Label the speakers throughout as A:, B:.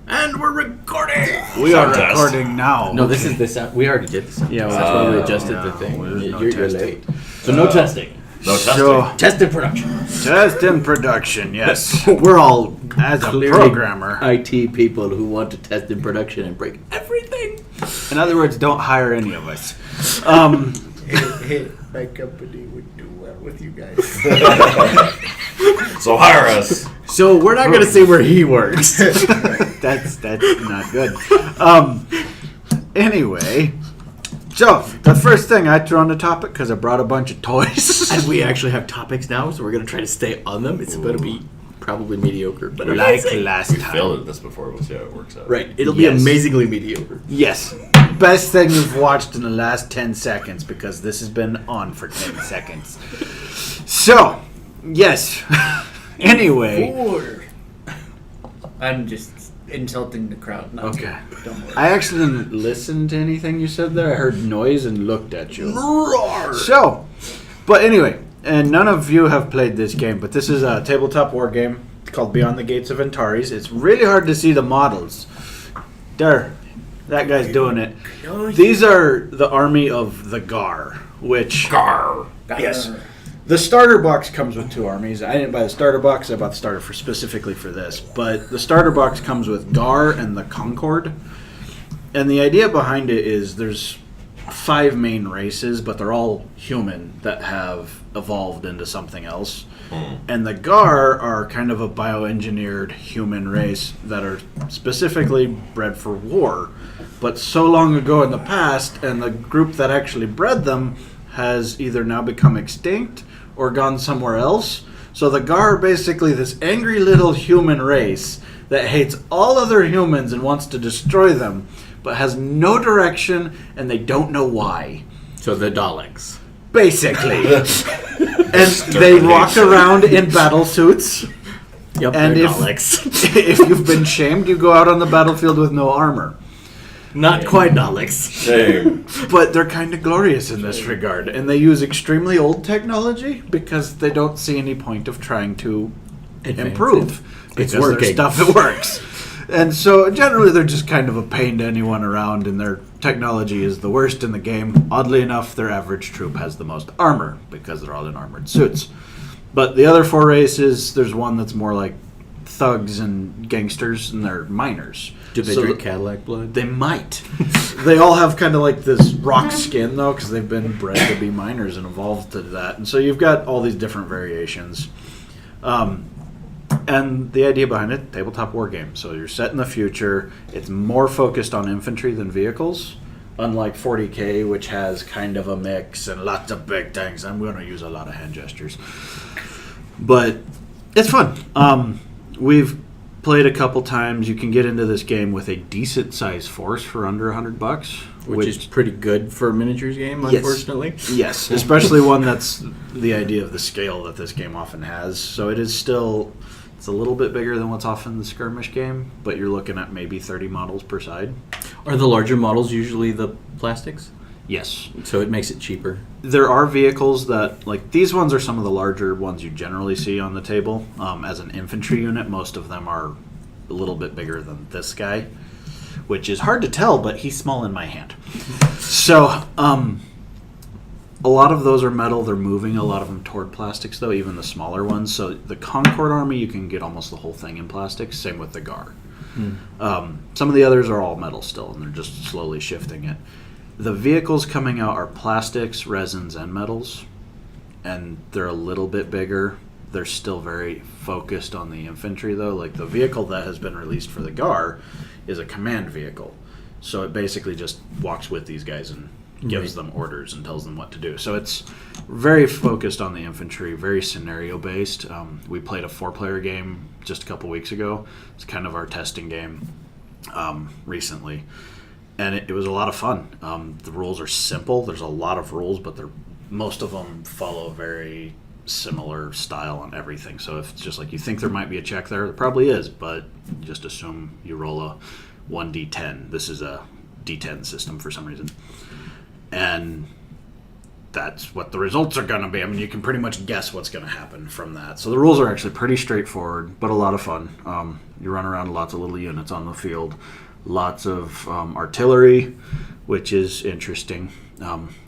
A: And we're recording!
B: We are recording now.
A: No, this is this. We already did this.
B: Yeah,
A: that's why we adjusted the thing. You're late. So no testing.
C: No testing.
B: So,
A: Test in production.
B: test in production, yes.
A: We're all
B: As a
A: clearly
B: programmer.
A: IT people who want to test in production and break everything.
B: In other words, don't hire any of us.
D: Hey, my company would do well with you guys.
C: So hire us.
A: So we're not going to say where he works.
B: That's not good. Anyway, so the first thing I threw on the topic, because I brought a bunch of toys.
A: And we actually have topics now, so we're going to try to stay on them. It's going to be probably mediocre, but
B: like
A: amazing.
B: last
C: We
B: time.
C: failed at this before. We'll see how it works out.
A: Right, it'll
B: Yes.
A: be amazingly mediocre.
B: Yes. Best thing we've watched in the last 10 seconds, because this has been on for 10 seconds. So, yes. Anyway.
D: Four. I'm just insulting the crowd. Not
B: Okay.
D: you. Don't worry.
B: I actually didn't listen to anything you said there. I heard noise and looked at you. So, but anyway, and none of you have played this game, but this is a tabletop war game called Beyond the Gates of Antares. It's really hard to see the models. There, that guy's doing it. These are the army of the Gar, which...
C: Gar.
B: Yes. The starter box comes with two armies. I didn't buy the starter box. I bought the starter specifically for this. But the starter box comes with Gar and the Concord. And the idea behind it is there's 5 main races, but they're all human that have evolved into something else. And the Gar are kind of a bioengineered human race that are specifically bred for war. But so long ago in the past, and the group that actually bred them has either now become extinct or gone somewhere else. So the Gar are basically this angry little human race that hates all other humans and wants to destroy them, but has no direction and they don't know why.
A: So the Daleks.
B: Basically. And they walk around in battle suits.
A: Yep,
B: And
A: they're
B: if-
A: Daleks.
B: If you've been shamed, you go out on the battlefield with no armor.
A: Not quite Daleks.
C: Shame.
B: But they're kind of glorious in this regard. And they use extremely old technology because they don't see any point of trying to improve.
A: It's
B: Because
A: working.
B: their stuff, it works. And so generally they're just kind of a pain to anyone around, and their technology is the worst in the game. Oddly enough, their average troop has the most armor because they're all in armored suits. But the other 4 races, there's one that's more like thugs and gangsters, and they're miners.
A: Do they
B: So
A: drink Cadillac blood?
B: They might. They all have kind of like this rock skin, though, because they've been bred to be miners and evolved to that. And so you've got all these different variations. And the idea behind it, tabletop war game. So you're set in the future. It's more focused on infantry than vehicles, unlike 40K, which has kind of a mix and lots of big things. I'm going to use a lot of hand gestures. But it's fun. We've played a couple times. You can get into this game with a decent sized force for under $100,
A: Which is pretty good for a miniatures game,
B: Yes.
A: unfortunately.
B: Yes, especially one that's the idea of the scale that this game often has. So it is still, it's a little bit bigger than what's often the skirmish game, but you're looking at maybe 30 models per side.
A: Are the larger models usually the plastics?
B: Yes.
A: So it makes it cheaper.
B: There are vehicles that, like, these ones are some of the larger ones you generally see on the table. As an infantry unit, most of them are a little bit bigger than this guy, which is hard to tell, but he's small in my hand. So, a lot of those are metal. They're moving a lot of them toward plastics, though, even the smaller ones. So the Concord army, you can get almost the whole thing in plastics. Same with the Gar. Some of the others are all metal still, and they're just slowly shifting it. The vehicles coming out are plastics, resins, and metals, and they're a little bit bigger. They're still very focused on the infantry, though. Like, the vehicle that has been released for the Gar is a command vehicle. So it basically just walks with these guys and gives them orders and tells them what to do. So it's very focused on the infantry, very scenario-based. We played a 4-player game just a couple weeks ago. It's kind of our testing game recently. And it was a lot of fun. The rules are simple. There's a lot of rules, but most of them follow a very similar style on everything. So if it's just like you think there might be a check there probably is, but just assume you roll a 1d10. This is a d10 system for some reason. And that's what the results are going to be. I mean, you can pretty much guess what's going to happen from that. So the rules are actually pretty straightforward, but a lot of fun. You run around lots of little units on the field, lots of artillery, which is interesting,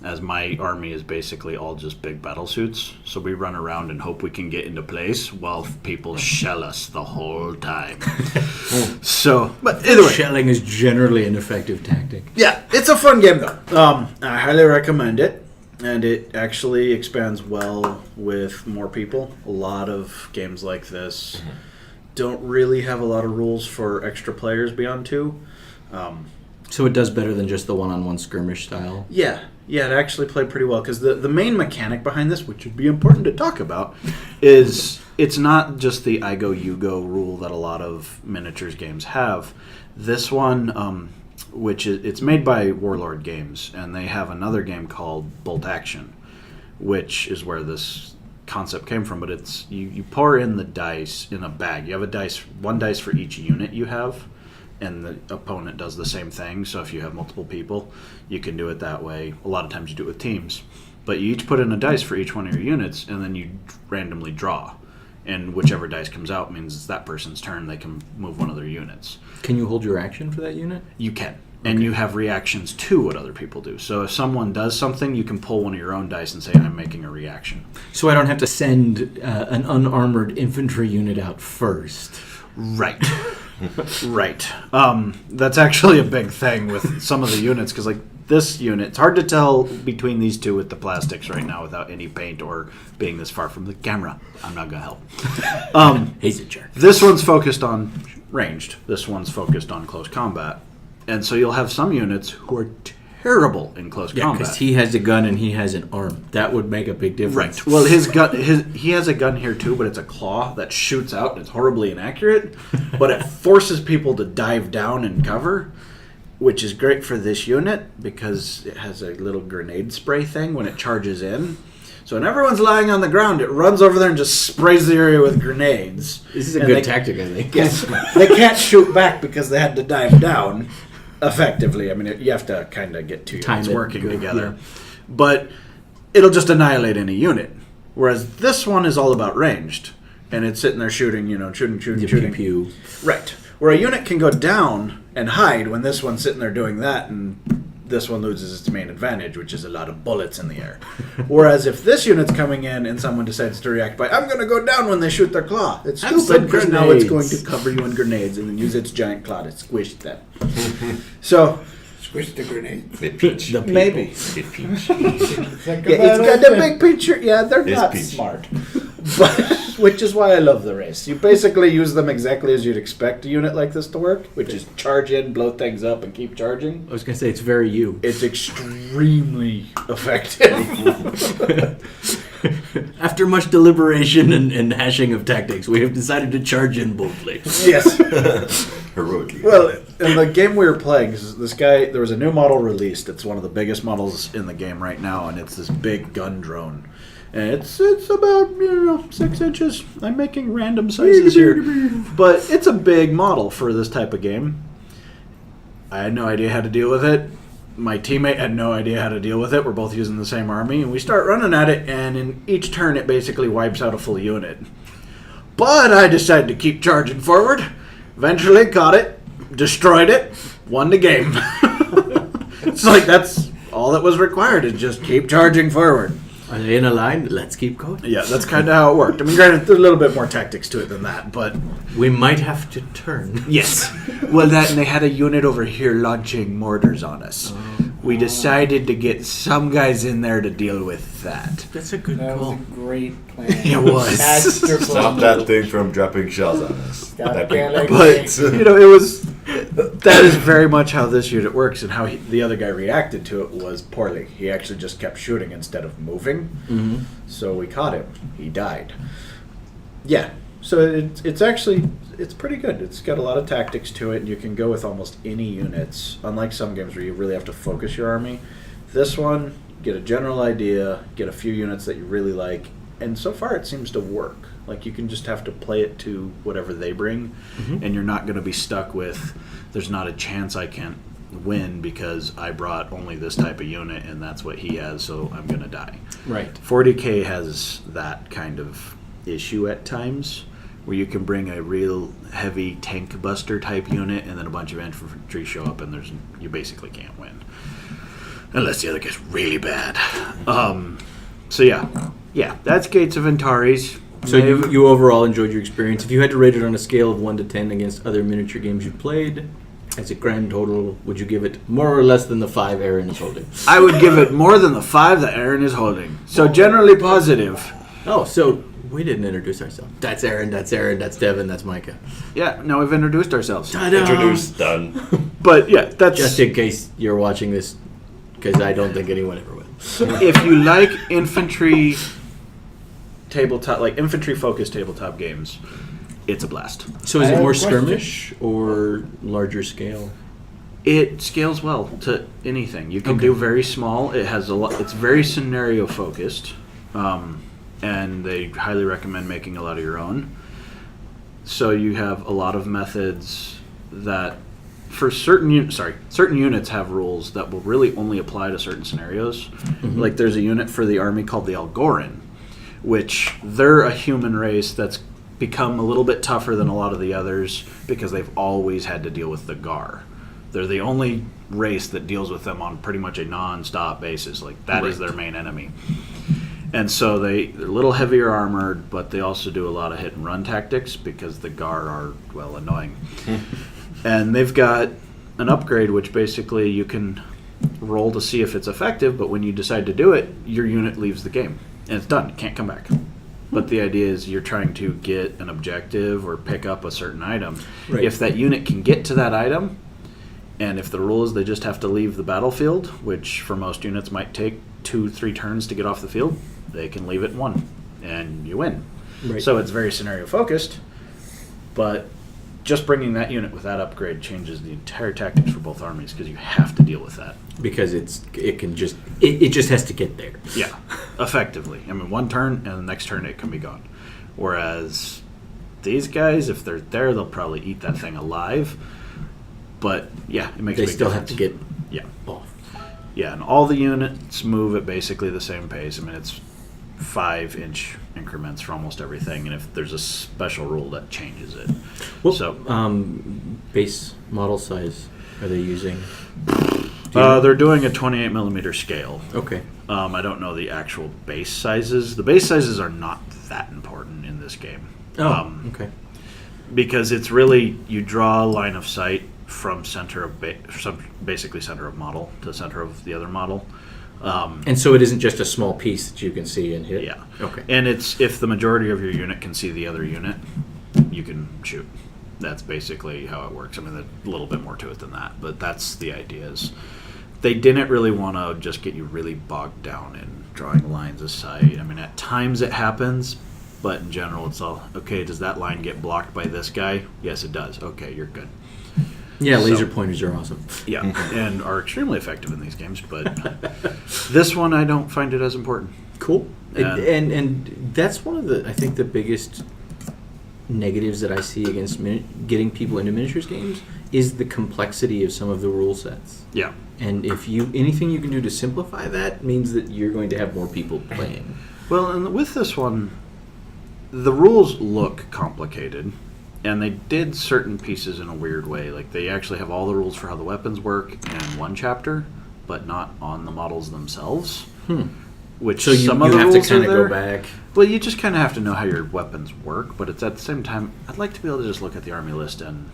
B: as my army is basically all just big battle suits. So we run around and hope we can get into place while people shell us the whole time. So, but either way.
A: Shelling is generally an effective tactic.
B: Yeah, it's a fun game though. I highly recommend it, and it actually expands well with more people. A lot of games like this don't really have a lot of rules for extra players beyond 2.
A: So it does better than just the one-on-one skirmish style.
B: Yeah, it actually played pretty well because the main mechanic behind this, which would be important to talk about, is it's not just the I go you go rule that a lot of miniatures games have. This one, which is it's made by Warlord Games, and they have another game called Bolt Action, which is where this concept came from. But it's you pour in the dice in a bag. You have one dice for each unit you have. And the opponent does the same thing. So if you have multiple people, you can do it that way. A lot of times you do it with teams. But you each put in a dice for each one of your units, and then you randomly draw. And whichever dice comes out means it's that person's turn. They can move one of their units.
A: Can you hold your action for that unit?
B: You can. And you have reactions to what other people do. So if someone does something, you can pull one of your own dice and say, I'm making a reaction.
A: So I don't have to send an unarmored infantry unit out first.
B: Right. Right. That's actually a big thing with some of the units, because like this unit, it's hard to tell between these two with the plastics right now without any paint or being this far from the camera. I'm not going to help.
A: He's a jerk.
B: This one's focused on ranged. This one's focused on close combat. And so you'll have some units who are terrible in close
A: Yeah,
B: combat.
A: because he has a gun and he has an arm. That would make a big difference.
B: Right. Well, he has a gun here too, but it's a claw that shoots out and it's horribly inaccurate. But it forces people to dive down and cover, which is great for this unit because it has a little grenade spray thing when it charges in. So when everyone's lying on the ground, it runs over there and just sprays the area with grenades.
A: This is a good tactic, I think.
B: Yes. They can't shoot back because they had to dive down effectively. I mean, you have to kind of get two units working together. Yeah. But it'll just annihilate any unit. Whereas this one is all about ranged. And it's sitting there shooting.
A: Pew, pew.
B: Right. Where a unit can go down and hide when this one's sitting there doing that, and this one loses its main advantage, which is a lot of bullets in the air. Whereas if this unit's coming in and someone decides to react by, I'm going to go down when they shoot their claw. It's stupid because now it's going to cover you in grenades and then use its giant claw to squish them. So...
D: Squish the grenade.
C: Peach.
B: Maybe.
C: Peach.
B: It's got a big picture. Yeah, they're not
C: peach.
B: Smart. But, which is why I love the race. You basically use them exactly as you'd expect a unit like this to work, which is charge in, blow things up, and keep charging.
A: I was going to say, it's very you.
B: It's extremely effective.
A: After much deliberation and hashing of tactics, we have decided to charge in boldly.
B: Yes.
C: Heroically.
B: Well, in the game we were playing, this guy, there was a new model released. It's one of the biggest models in the game right now, and it's this big gun drone. And it's about 6 inches. I'm making random sizes here, but it's a big model for this type of game. I had no idea how to deal with it. My teammate had no idea how to deal with it. We're both using the same army, and we start running at it, and in each turn it basically wipes out a full unit. But I decided to keep charging forward. Eventually caught it, destroyed it, won the game. It's like that's all that was required, is just keep charging forward.
A: Are they in a line? Let's keep going.
B: Yeah, that's kind of how it worked. I mean, granted, there's a little bit more tactics to it than that, but...
A: We might have to turn.
B: Yes. Well, and they had a unit over here launching mortars on us. We decided to get some guys in there to deal with that.
A: That's a good
D: That
A: call.
D: was a great plan.
B: It was.
D: Masterful.
C: Stop that thing from dropping shells on us.
D: Stop
C: That
D: killing
C: big-
B: But, it was... That is very much how this unit works, and how the other guy reacted to it was poorly. He actually just kept shooting instead of moving.
A: Mm-hmm.
B: So we caught him. He died. Yeah. So it's actually... It's pretty good. It's got a lot of tactics to it, and you can go with almost any units. Unlike some games where you really have to focus your army. This one, get a general idea, get a few units that you really like, and so far it seems to work. Like, you can just have to play it to whatever they bring, and you're not going to be stuck with, there's not a chance I can't win because I brought only this type of unit and that's what he has, so I'm going to die.
A: Right.
B: 40K has that kind of issue at times where you can bring a real heavy tank buster type unit and then a bunch of infantry show up and you basically can't win. Unless the other guy's really bad. So yeah, that's Gates of Antares.
A: So you overall enjoyed your experience. If you had to rate it on a scale of 1 to 10 against other miniature games you played, as a grand total, would you give it more or less than the 5 Aaron is holding?
B: I would give it more than the 5 that Aaron is holding. So generally positive.
A: Oh, so we didn't introduce ourselves. That's Aaron, that's Devin, that's Micah.
B: Yeah, now we've introduced ourselves.
A: Ta-da!
C: Introduced, done.
B: But yeah, that's
A: Just in case you're watching this, because I don't think anyone ever will.
B: if you like infantry tabletop, like infantry-focused tabletop games, it's a blast.
A: So is
D: I
A: it
D: have
A: more
D: a question.
A: skirmish or larger scale?
B: It scales well to anything. You can do very small. It has a lot. It's very scenario-focused, and they highly recommend making a lot of your own. So you have a lot of methods that, for certain units have rules that will really only apply to certain scenarios.
A: Mm-hmm.
B: Like there's a unit for the army called the Algoran, which they're a human race that's become a little bit tougher than a lot of the others because they've always had to deal with the Gar. They're the only race that deals with them on pretty much a non-stop basis. Like that is their main enemy. And so they're a little heavier armored, but they also do a lot of hit and run tactics because the Gar are, well, annoying. And they've got an upgrade which basically you can roll to see if it's effective, but when you decide to do it, your unit leaves the game. And it's done. It can't come back. But the idea is you're trying to get an objective or pick up a certain item.
A: Right.
B: If that unit can get to that item, and if the rule is they just have to leave the battlefield, which for most units might take 2-3 turns to get off the field, they can leave it in 1, and you win.
A: Right.
B: So it's very scenario-focused, but just bringing that unit with that upgrade changes the entire tactics for both armies because you have to deal with that.
A: Because it just has to get there.
B: Yeah, effectively. I mean, 1 turn, and the next turn it can be gone. Whereas these guys, if they're there, they'll probably eat that thing alive. But yeah, it makes a
A: They
B: big
A: still
B: difference.
A: have to get
B: Yeah.
A: off.
B: Yeah, and all the units move at basically the same pace. I mean, it's 5-inch increments for almost everything, and if there's a special rule that changes it.
A: What
B: So
A: base model size are they using? Do you know?
B: they're doing a 28 millimeter scale.
A: Okay.
B: I don't know the actual base sizes. The base sizes are not that important in this game.
A: Okay.
B: Because it's really, you draw a line of sight from center of basically center of model to center of the other model.
A: And so it isn't just a small piece that you can see and hit?
B: Yeah.
A: Okay.
B: And it's, if the majority of your unit can see the other unit, you can shoot. That's basically how it works. I mean, there's a little bit more to it than that, but that's the idea. Is they didn't really want to just get you really bogged down in drawing lines of sight. I mean, at times it happens, but in general, it's all, okay, does that line get blocked by this guy? Yes, it does. Okay, you're good.
A: Yeah, laser
B: So-
A: pointers are awesome.
B: Yeah, and are extremely effective in these games, but this one I don't find it as important.
A: Cool.
B: Yeah.
A: And that's one of the, I think, the biggest negatives that I see against getting people into miniatures games is the complexity of some of the rule sets.
B: Yeah.
A: And if anything you can do to simplify that means that you're going to have more people playing.
B: Well, and with this one, the rules look complicated, and they did certain pieces in a weird way. Like, they actually have all the rules for how the weapons work in one chapter, but not on the models themselves. Which
A: So you
B: some of the
A: have to
B: rules
A: kind
B: are
A: of
B: there.
A: go back.
B: Well, you just kind of have to know how your weapons work, but it's at the same time, I'd like to be able to just look at the army list and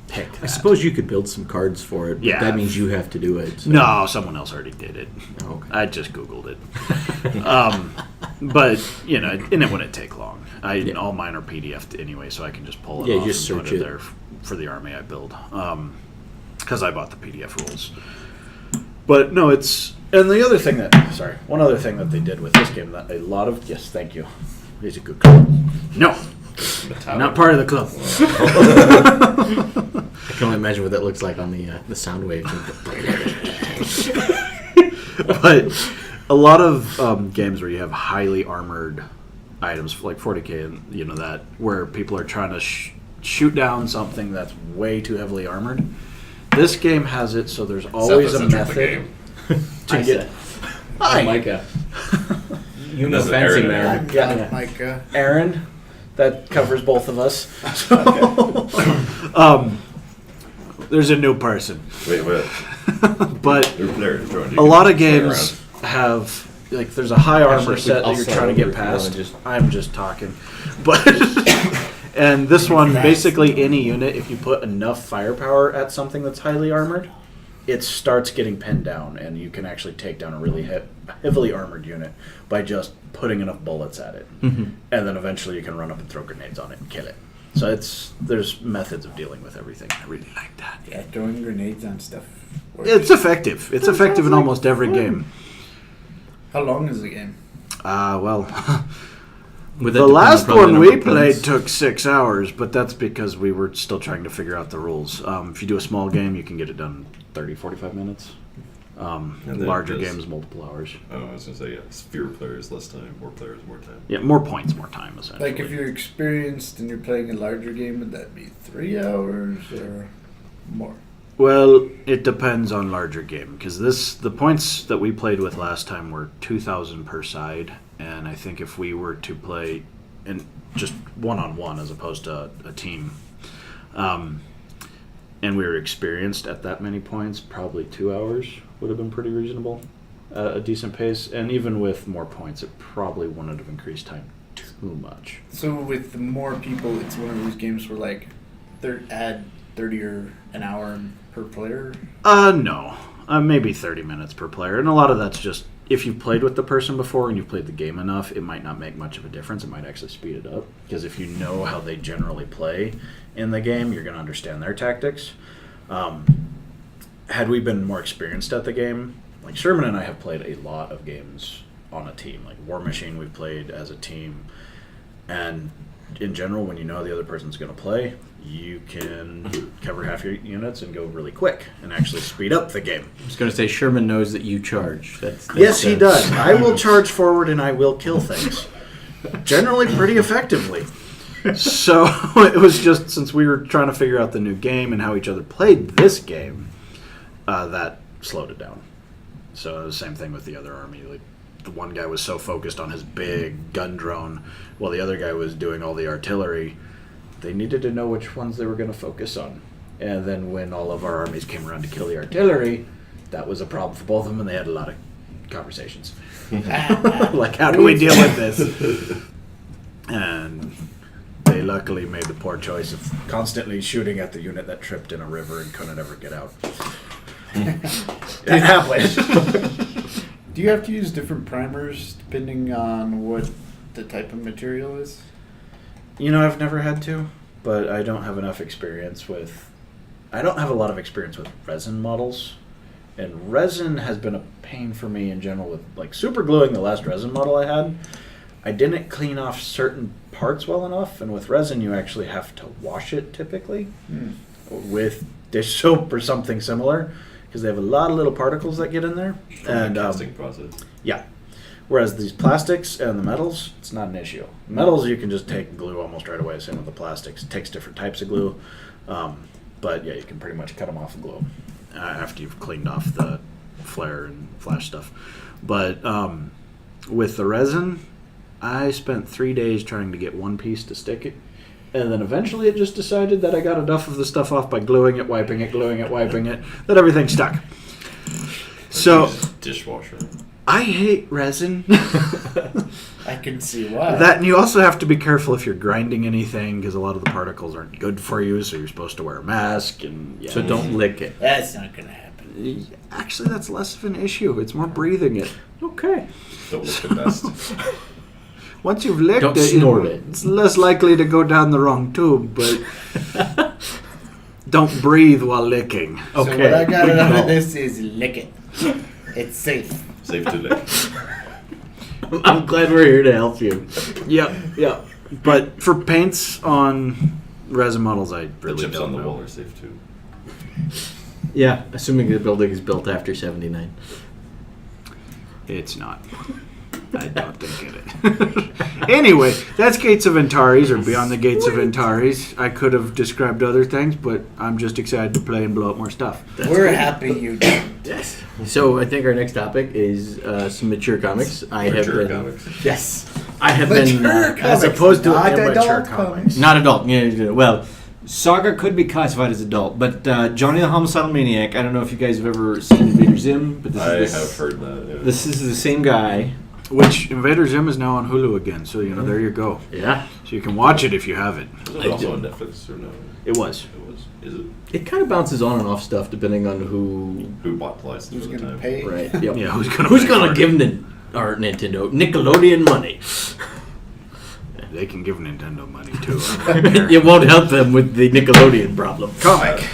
B: pick that.
A: I suppose you could build some cards for it, but
B: Yeah.
A: that means you have to do it. So.
B: No, someone else already did it.
A: Oh, okay.
B: I just Googled it. But, you know, and it wouldn't take long. All mine are PDF'd anyway, so I can just pull it
A: Yeah,
B: off
A: just
B: and
A: search
B: put it
A: it.
B: there for the army I build. Because I bought the PDF rules. But, no, it's... And the other thing one other thing that they did with this game that a lot of... Yes, thank you. He's a good club. No! Not part of the club.
A: I can only imagine what that looks like on the sound waves.
B: But a lot of games where you have highly armored items, like 40K, and you know that, where people are trying to shoot down something that's way too heavily armored, This game has it, so there's always a method to get. Hi,
A: Micah. You know
C: That's
A: fencing,
C: Aaron.
A: man.
D: I'm
B: Yeah.
D: not Micah.
B: Aaron. That covers both of us. There's a new person,
C: Wait.
B: but
C: New players joined.
B: a lot of games have like there's a high armor
A: Actually,
B: set
A: I'll
B: that you're
A: start
B: trying to
A: over
B: get
A: if you wanna
B: past.
A: just-
B: I'm just talking, but and this one basically any unit if you put enough firepower at something that's highly armored, it starts getting pinned down, and you can actually take down a really heavily armored unit by just putting enough bullets at it, and then eventually you can run up and throw grenades on it and kill it. So there's methods of dealing with everything. I really like that.
D: Yeah, throwing grenades on stuff. works.
B: It's effective. It's effective in almost every game.
D: How long is the game?
B: Well,
A: Would that
B: the
A: depend
B: last
A: upon the
B: one
A: number
B: we
A: of
B: played
A: points?
B: took 6 hours, but that's because we were still trying to figure out the rules. If you do a small game, you can get it done in 30, 45 minutes.
C: And then
B: Larger
C: just-
B: games, multiple hours.
C: Oh, I was gonna say fewer players, less time. More players, more time.
B: Yeah, more points, more time, essentially.
D: Like if you're experienced and you're playing a larger game, would that be 3 hours or more?
B: Well, it depends on larger game because the points that we played with last time were 2,000 per side, and I think if we were to play in just one-on-one as opposed to a team, and we were experienced at that many points, probably 2 hours would have been pretty reasonable, a decent pace, and even with more points, it probably wouldn't have increased time too much.
D: So with the more people, it's one of those games where like add 30 or an hour per player.
B: No. Maybe 30 minutes per player. And a lot of that's just, if you've played with the person before and you've played the game enough, it might not make much of a difference. It might actually speed it up. Because if you know how they generally play in the game, you're going to understand their tactics. Had we been more experienced at the game, like Sherman and I have played a lot of games on a team. Like War Machine we've played as a team. And in general, when you know the other person's going to play, you can cover half your units and go really quick and actually speed up the game.
A: I was going to say Sherman knows that you charge. That's
B: Yes, he does. I will charge forward and I will kill things. Generally pretty effectively. So it was just since we were trying to figure out the new game and how each other played this game, that slowed it down. So it was the same thing with the other army. Like the one guy was so focused on his big gun drone while the other guy was doing all the artillery. They needed to know which ones they were going to focus on. And then when all of our armies came around to kill the artillery, that was a problem for both of them, and they had a lot of conversations. Like, how do we deal with this? And they luckily made the poor choice of constantly shooting at the unit that tripped in a river and couldn't ever get out. It happened.
D: Do you have to use different primers depending on what the type of material is?
B: You know, I've never had to, but I don't have enough experience with... I don't have a lot of experience with resin models, and resin has been a pain for me in general with, like, super gluing the last resin model I had. I didn't clean off certain parts well enough, and with resin you actually have to wash it typically with dish soap or something similar, because they have a lot of little particles that get in there.
C: And casting process.
B: Yeah. Whereas these plastics and the metals, it's not an issue. Metals you can just take and glue almost right away. Same with the plastics. It takes different types of glue. But yeah, you can pretty much cut them off and glue them after you've cleaned off the flare and flash stuff. But with the resin, I spent 3 days trying to get one piece to stick it. And then eventually it just decided that I got enough of the stuff off by gluing it, wiping it, that everything stuck. So
C: Dishwasher.
B: I hate resin.
D: I can see why.
B: That, and you also have to be careful if you're grinding anything because a lot of the particles aren't good for you, so you're supposed to wear a mask. And yeah.
A: So don't lick it.
D: That's not going to happen.
B: Actually, that's less of an issue. It's more breathing it.
A: Okay.
C: Don't look the best.
B: Once you've licked
A: Don't
B: it,
A: snort it.
B: it's less likely to go down the wrong tube, but don't breathe while licking.
D: So
A: Okay.
D: what I got
A: Good
D: out
A: call.
D: of this is lick it. It's safe.
C: Safe to lick.
A: I'm glad we're here to help you.
B: Yep. But for paints on resin models, I
C: The
B: really
C: chips
B: don't
C: on the
B: know.
C: wall are safe too.
A: Yeah, assuming the building is built after 79.
B: It's not. I don't think it. Anyway, that's Gates of Antares, or Beyond the Gates of Antares. I could have described other things, but I'm just excited to play and blow up more stuff.
D: We're happy you didn't.
A: Yes. So I think our next topic is some mature comics.
C: Mature comics.
A: Yes. I have
D: Mature
A: been
D: comics,
E: As opposed to
D: not
E: immature
D: adult
E: comics.
A: not adult. Yeah, well,
E: Saga could be classified as adult, but Johnny the Homicidal Maniac, I don't know if you guys have ever seen Invader Zim, but
C: I
E: this
C: have heard that. Yeah.
A: this is the same guy.
B: Which Invader Zim is now on Hulu again, so there you go.
A: Yeah.
B: So you can watch it if you have it.
C: Was it also on Netflix or no?
B: It was.
C: It was. Is it?
A: It kind of bounces on and off stuff depending on who.
C: Who bought the license
D: Who's
C: for the
D: going to
C: time?
D: pay?
A: Right. Yep.
B: Yeah, who's
A: Who's
B: pay
A: gonna
B: for
A: give our Nintendo Nickelodeon money?
B: it? They can give Nintendo money too. I don't care.
A: It won't help them with the Nickelodeon problem.
B: Comic.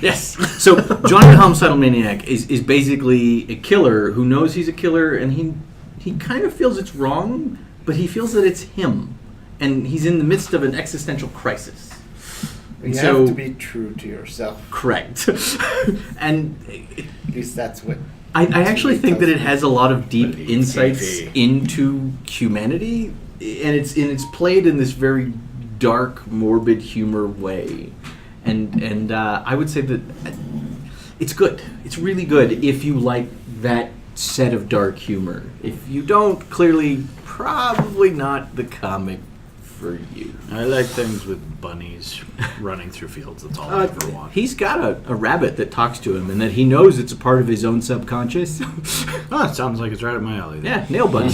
A: Yes. So Johnny the Homicidal Maniac is basically a killer who knows he's a killer, and he kind of feels it's wrong, but he feels that it's him, and he's in the midst of an existential crisis. And
D: You
A: so,
D: have to be true to yourself.
A: correct. And
D: At least that's what.
A: I actually think that it has a lot of deep
B: Believe
A: insights
B: TV.
A: into humanity, and it's played in this very dark, morbid humor way, and I would say that it's good. It's really good if you like that set of dark humor. If you don't, clearly, probably not the comic for you.
B: I like things with bunnies running through fields. That's all I ever want.
A: He's got a rabbit that talks to him, and that he knows it's a part of his own subconscious.
B: Oh, it sounds like it's right up my alley. Then.
A: Yeah, nail bunny.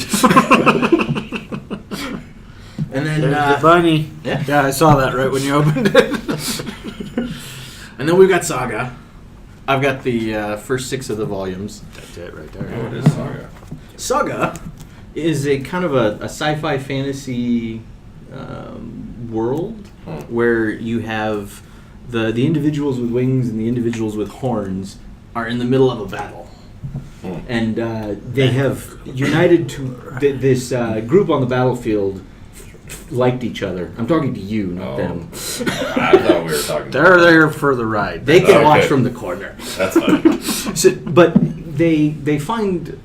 A: And then,
B: There's the bunny.
A: yeah.
B: Yeah, I saw that right when you opened it.
A: And then we've got Saga. I've got the first 6 of the volumes.
B: That's it right
C: Oh,
B: there.
C: it is Saga.
A: Saga is a kind of a sci-fi fantasy world where you have the individuals with wings and the individuals with horns are in the middle of a battle. And they have united to this group on the battlefield liked each other. I'm talking to you, not them.
C: I thought we were talking.
B: They're there for the ride.
A: They can
C: Okay.
A: watch from the corner.
C: That's fine.
A: So, but they find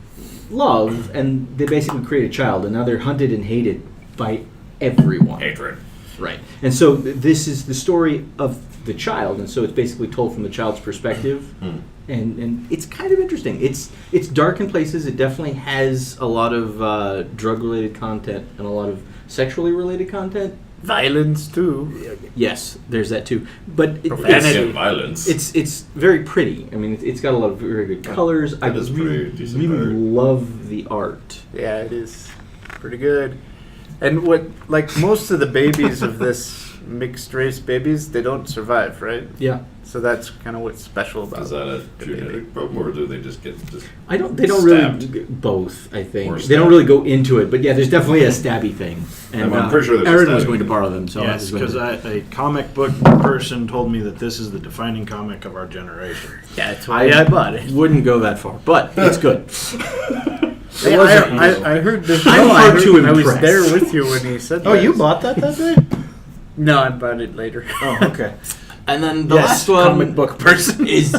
A: love, and they basically create a child, and now they're hunted and hated by everyone.
C: Hatred.
A: Right. And so this is the story of the child, and so it's basically told from the child's perspective. And it's kind of interesting. It's dark in places. It definitely has a lot of drug-related content and a lot of sexually related content.
E: Violence, too.
A: Yes, there's that too. But
C: Profanity and violence.
A: it's very pretty. I mean, it's got a lot of very good colors. I
C: That is
A: really,
C: pretty decent
A: really
C: art.
A: love the art.
E: Yeah, it is pretty good. And what, like most of the babies of this mixed race babies, they don't survive, right?
A: Yeah.
E: So that's kind of what's special about
C: Is that a
E: the baby.
C: genetic problem, or do they just get just?
A: They don't
C: Stabbed.
A: really both. I think
C: Or
A: they don't
C: stabbed.
A: really go into it, but yeah, there's definitely a stabby thing. And
C: I'm pretty sure there's a
A: Aaron was
C: stabbing
A: going to
C: thing.
A: borrow them, so I
B: Yes,
A: was going
B: because
A: to.
B: a comic book person told me that this is the defining comic of our generation.
E: Yeah, that's why I bought it.
A: Wouldn't go that far, but it's good.
E: Yeah, I heard this.
A: I'm
E: no, I
A: hard
E: heard-
A: to
E: I was
A: impress.
E: there with you when he said that.
D: Oh, you bought that day?
E: No, I bought it later.
D: Oh, okay.
A: And then the
E: Yes,
A: last one
E: comic book person.
A: is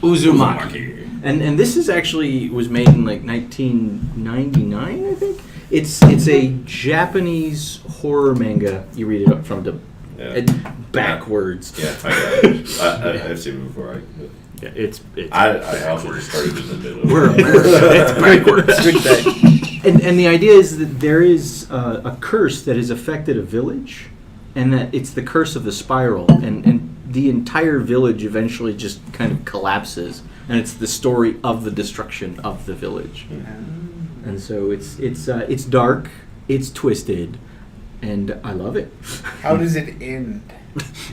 A: Uzumaki. And this is actually was made in like 1999, I think. It's a Japanese horror manga. You read it from the backwards.
C: Yeah, I got it. I've seen it before.
B: Yeah, it's
C: I also just started in the middle.
A: We're America. It's backwards.
E: Good day.
A: And the idea is that there is a curse that has affected a village, and that it's the curse of the spiral, and the entire village eventually just kind of collapses, and it's the story of the destruction of the village. And so it's dark, it's twisted, and I love it.
D: How does it end?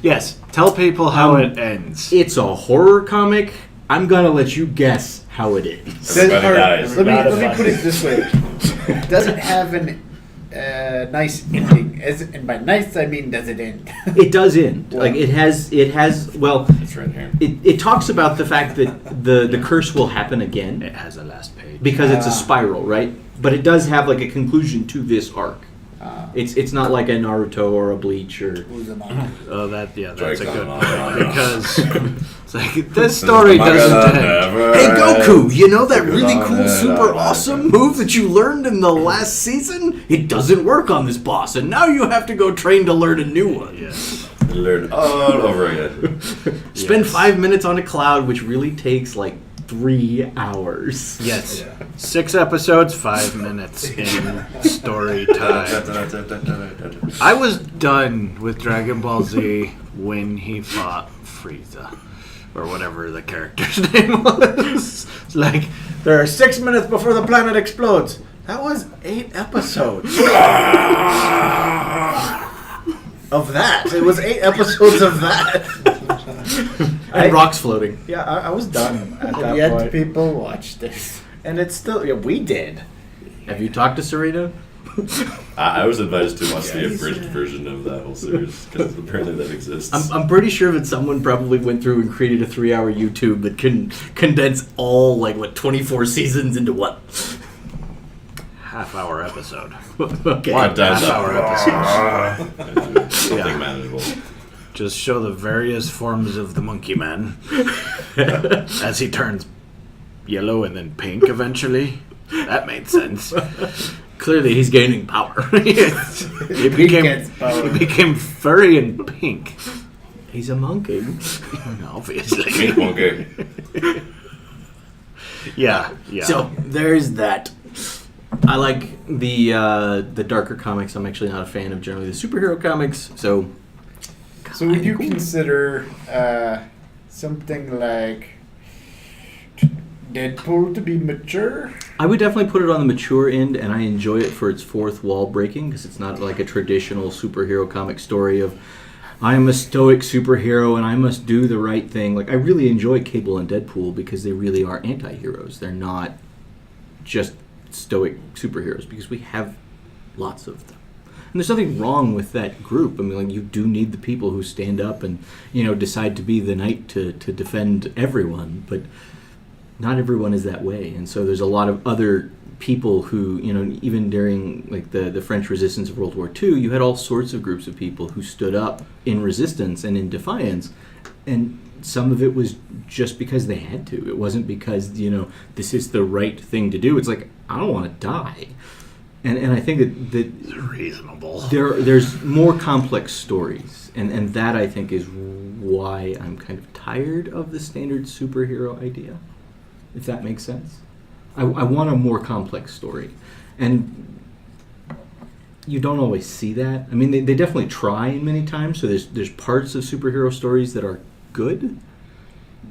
B: Yes, tell people how it ends.
A: It's a horror comic. I'm gonna let you guess how it ends.
C: Everybody
D: Or
C: dies.
D: Let me put it this way. Does it have an nice ending? And by nice, I mean does it end?
A: It does end. Like it has. Well,
C: It's right here.
A: it talks about the fact that the curse will happen again
B: It has a last page.
A: because it's a spiral, right? But it does have like a conclusion to this arc. It's not like a Naruto or a Bleach or
D: Uzumaki.
B: Oh, that's a
C: Drags
B: good
C: on
B: point
C: and on.
B: because It's like, this story doesn't end.
A: Hey Goku, you know that really cool, super awesome move that you learned in the last season? It doesn't work on this boss, and now you have to go train to learn a new one.
B: Yes.
C: Learn all over again.
A: Spend 5 minutes on a cloud, which really takes like 3 hours.
B: Yes.
C: Yeah.
B: 6 episodes, 5 minutes in story time. I was done with Dragon Ball Z when he fought Frieza. Or whatever the character's name was. It's like, there are 6 minutes before the planet explodes. That was 8 episodes. Of that. It was 8 episodes of that.
A: And rocks floating.
E: Yeah, I was done at that
D: And yet
E: point.
D: people watch this.
E: And it's still, yeah, we did.
A: Have you talked to Serena?
C: I was advised to watch the abridged version of that whole series because apparently that exists.
A: I'm pretty sure that someone probably went through and created a 3-hour YouTube that can condense all, 24 seasons into what?
B: Half-hour episode.
A: Okay.
C: One time
B: Half-hour episode.
C: Something manageable.
B: Just show the various forms of the Monkey Man as he turns yellow and then pink eventually. That made sense.
A: Clearly, he's gaining power.
B: Yes. He
D: gets power.
B: became furry and pink.
A: He's a monkey.
B: Obviously.
C: Pink monkey.
B: Yeah.
A: So there's that. I like the darker comics. I'm actually not a fan of generally the superhero comics. So
D: would you
A: cool.
D: consider something like Deadpool to be mature?
A: I would definitely put it on the mature end, and I enjoy it for its fourth wall breaking because it's not like a traditional superhero comic story of I'm a stoic superhero and I must do the right thing. Like I really enjoy Cable and Deadpool because they really are anti-heroes. They're not just stoic superheroes because we have lots of them. And there's nothing wrong with that group. I mean, like you do need the people who stand up and, decide to be the knight to defend everyone, but not everyone is that way. And so there's a lot of other people who, even during like the French resistance of World War II, you had all sorts of groups of people who stood up in resistance and in defiance. And some of it was just because they had to. It wasn't because, this is the right thing to do. It's like, I don't want to die. And I think that
B: Reasonable.
A: there's more complex stories. And that, I think, is why I'm kind of tired of the standard superhero idea, if that makes sense. I want a more complex story. And you don't always see that. I mean, they definitely try many times, so there's parts of superhero stories that are good.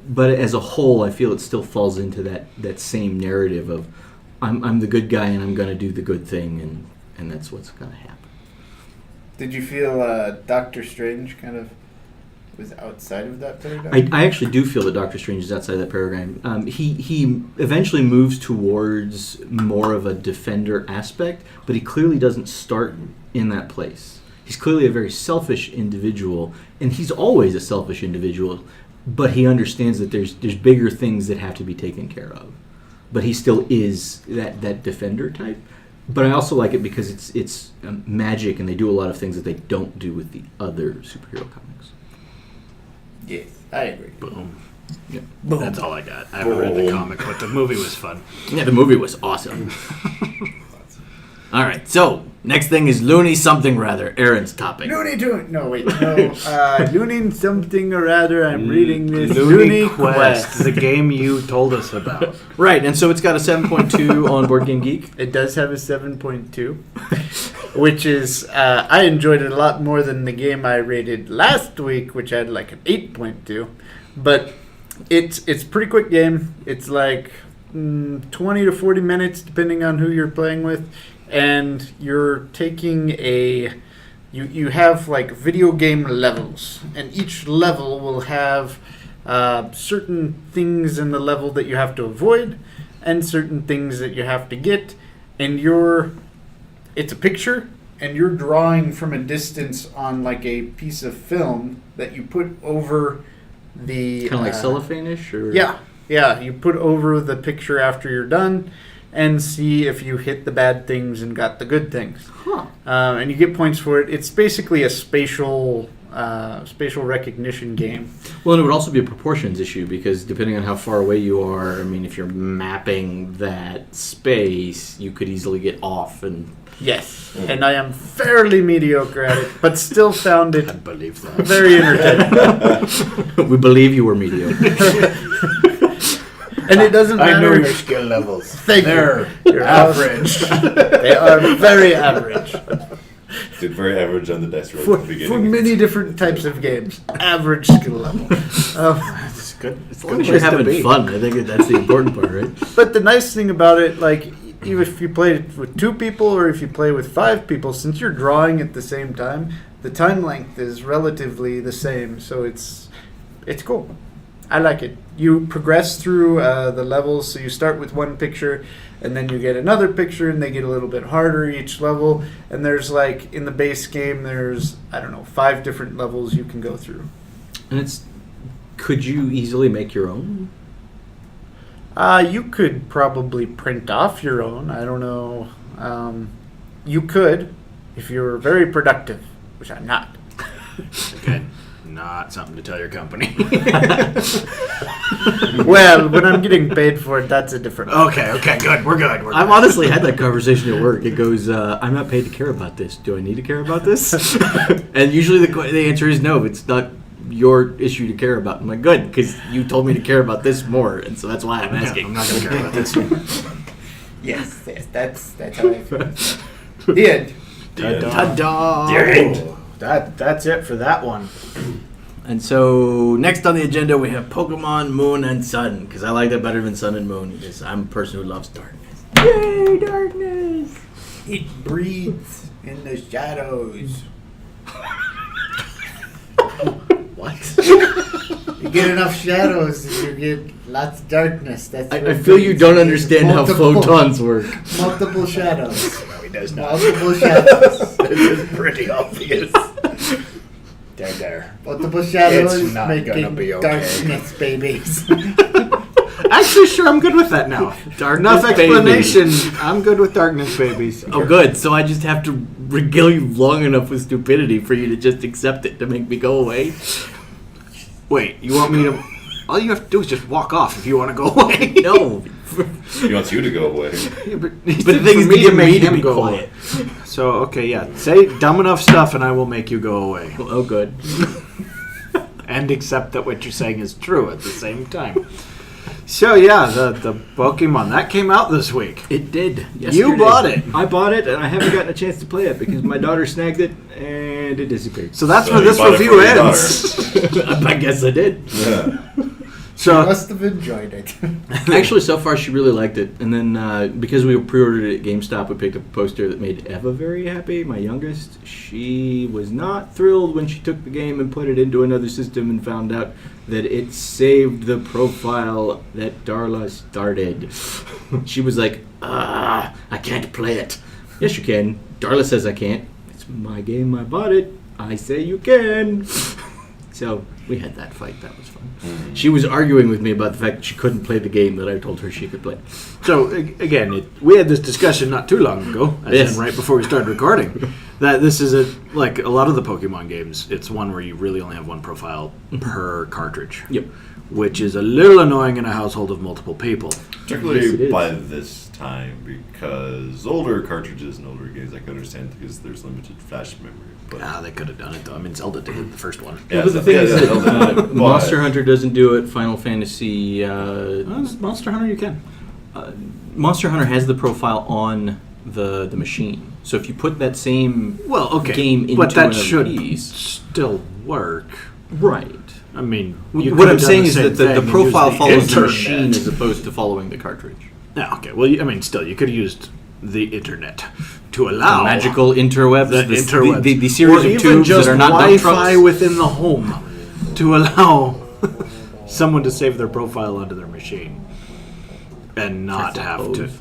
A: But as a whole, I feel it still falls into that same narrative of I'm the good guy and I'm going to do the good thing, and that's what's going to happen.
D: Did you feel Doctor Strange kind of was outside of that paradigm?
A: I actually do feel that Doctor Strange is outside of that paradigm. He eventually moves towards more of a defender aspect, but he clearly doesn't start in that place. He's clearly a very selfish individual, and he's always a selfish individual, but he understands that there's bigger things that have to be taken care of. But he still is that defender type. But I also like it because it's magic, and they do a lot of things that they don't do with the other superhero comics.
D: Yes, I agree.
B: Boom.
A: Yeah.
B: That's all I got. I haven't read the comic, but the movie was fun.
A: Yeah, the movie was awesome. All right, so next thing is Loony Somethingreather, Aaron's topic.
D: Looney Tunes. No, wait, no.
E: Loony something or rather, I'm reading this.
B: Loony Quest, the game you told us about.
A: Right, and so it's got a 7.2 on Board Game Geek.
E: It does have a 7.2, which is, I enjoyed it a lot more than the game I rated last week, which had like an 8.2. But it's a pretty quick game. It's like 20 to 40 minutes, depending on who you're playing with. And you're taking you have like video game levels, and each level will have certain things in the level that you have to avoid and certain things that you have to get, and it's a picture, and you're drawing from a distance on like a piece of film that you put over the
A: Kind of like cellophane-ish? Or?
E: yeah, you put over the picture after you're done and see if you hit the bad things and got the good things.
A: Huh.
E: And you get points for it. It's basically a spatial spatial recognition game.
A: Well, and it would also be a proportions issue because depending on how far away you are, I mean, if you're mapping that space, you could easily get off. And
E: Yes, and I am fairly mediocre at it, but still found
B: I
E: it
B: believe that.
E: very entertaining.
A: we believe you were mediocre.
E: And it doesn't matter.
D: skill levels.
E: Thank you. You're average. They are very average.
C: Did very average on the dice roll
E: For,
C: at the beginning.
E: for many different types of games. Average skill level.
B: It's good. It's
A: As long as you're having fun, I think that's the important part, right?
E: But the nice thing about it, like, even if you play it with 2 people or if you play with 5 people, since you're drawing at the same time, the time length is relatively the same. So it's cool. I like it. You progress through the levels, so you start with one picture, and then you get another picture, and they get a little bit harder each level. And there's like, in the base game, there's, 5 different levels you can go through.
A: And could you easily make your own?
E: You could probably print off your own. I don't know. You could, if you're very productive, which I'm not.
B: Again, not something to tell your company.
E: Well, when I'm getting paid for it, that's a different.
B: Okay, good. We're good.
A: I've honestly had that conversation at work. It goes, I'm not paid to care about this. Do I need to care about this? And usually the answer is no. It's not your issue to care about. I'm like, good, because you told me to care about this more, and so that's why I'm asking.
B: I'm not going to care about this.
D: Yes, that's how I feel. The end.
B: Ta-da! That's it for that one.
A: And so next on the agenda we have Pokemon Moon and Sun, because I like that better than Sun and Moon, because I'm a person who loves darkness. Yay, darkness!
D: It breathes in the shadows.
A: What?
D: You get enough shadows, you get lots of darkness. That's
A: I
D: what it
A: feel you
D: breeds.
A: don't
D: You get
A: understand how
D: multiple-
A: photons work.
D: Multiple shadows.
B: No, he does not.
D: Multiple shadows.
B: This is pretty obvious. There.
D: Multiple shadows
B: It's not gonna
D: making
B: be okay.
D: darkness babies.
B: Actually, sure, I'm good with that now.
A: Darkness
B: Enough
A: baby.
B: explanation. I'm good with darkness babies.
A: Oh, good. So I just have to regale you long enough with stupidity for you to just accept it to make me go away.
B: Wait, you want me to... All you have to do is just walk off if you want to go away.
A: No.
C: He wants you to go away.
B: Yeah, but
A: But the thing is to get me to be
B: go
A: quiet.
B: away. So, okay, yeah. Say dumb enough stuff and I will make you go away.
A: Oh, good.
B: And accept that what you're saying is true at the same time. So, yeah, the Pokemon, that came out this week.
A: It did.
B: You bought it.
F: I bought it, and I haven't gotten a chance to play it because my daughter snagged it and it disappeared.
B: So that's
C: So
B: where
C: you
B: this
C: bought it
B: review
C: for your
B: ends.
A: I guess I did.
C: Yeah.
D: I
B: So,
D: must have enjoyed it.
A: Actually, so far she really liked it, and then because we pre-ordered it at GameStop, we picked up a poster that made Eva very happy. My youngest, she was not thrilled when she took the game and put it into another system and found out that it saved the profile that Darla started. She was like, I can't play it. Yes, you can. Darla says I can't. It's my game. I bought it. I say you can. So we had that fight. That was fun. She was arguing with me about the fact that she couldn't play the game that I told her she could play.
B: again, we had this discussion not too long ago, as
A: Yes.
B: in right before we started recording, that this is like a lot of the Pokemon games, it's one where you really only have one profile per cartridge.
A: Yep.
B: Which is a little annoying in a household of multiple people.
C: Particularly
A: Yes, it is.
C: by this time, because older cartridges and older games I can understand because there's limited flash memory. But
B: They could have done it though. I mean, Zelda did it the first one.
C: yeah,
A: But the thing is that
C: but-
A: Monster Hunter doesn't do it. Final Fantasy,
B: Monster Hunter, you can.
A: Monster Hunter has the profile on the machine. So if you put that same game into
B: but that
A: another
B: should
A: piece,
B: still work.
A: right?
B: I mean, you
A: What
B: could
A: I'm
B: have done
A: saying
B: the
A: is
B: same
A: that the
B: thing and
A: profile
B: used
A: follows the
B: internet.
A: machine as opposed to following the cartridge.
B: Yeah, okay. Well, I mean, still, you could have used the internet to allow
A: The magical interwebs,
B: the interwebs.
A: the series
B: or
A: of
B: even
A: tubes
B: just
A: that are not dump
B: Wi-Fi
A: trucks.
B: within the home to allow someone to save their profile onto their machine and not
A: I
B: have to.
A: suppose.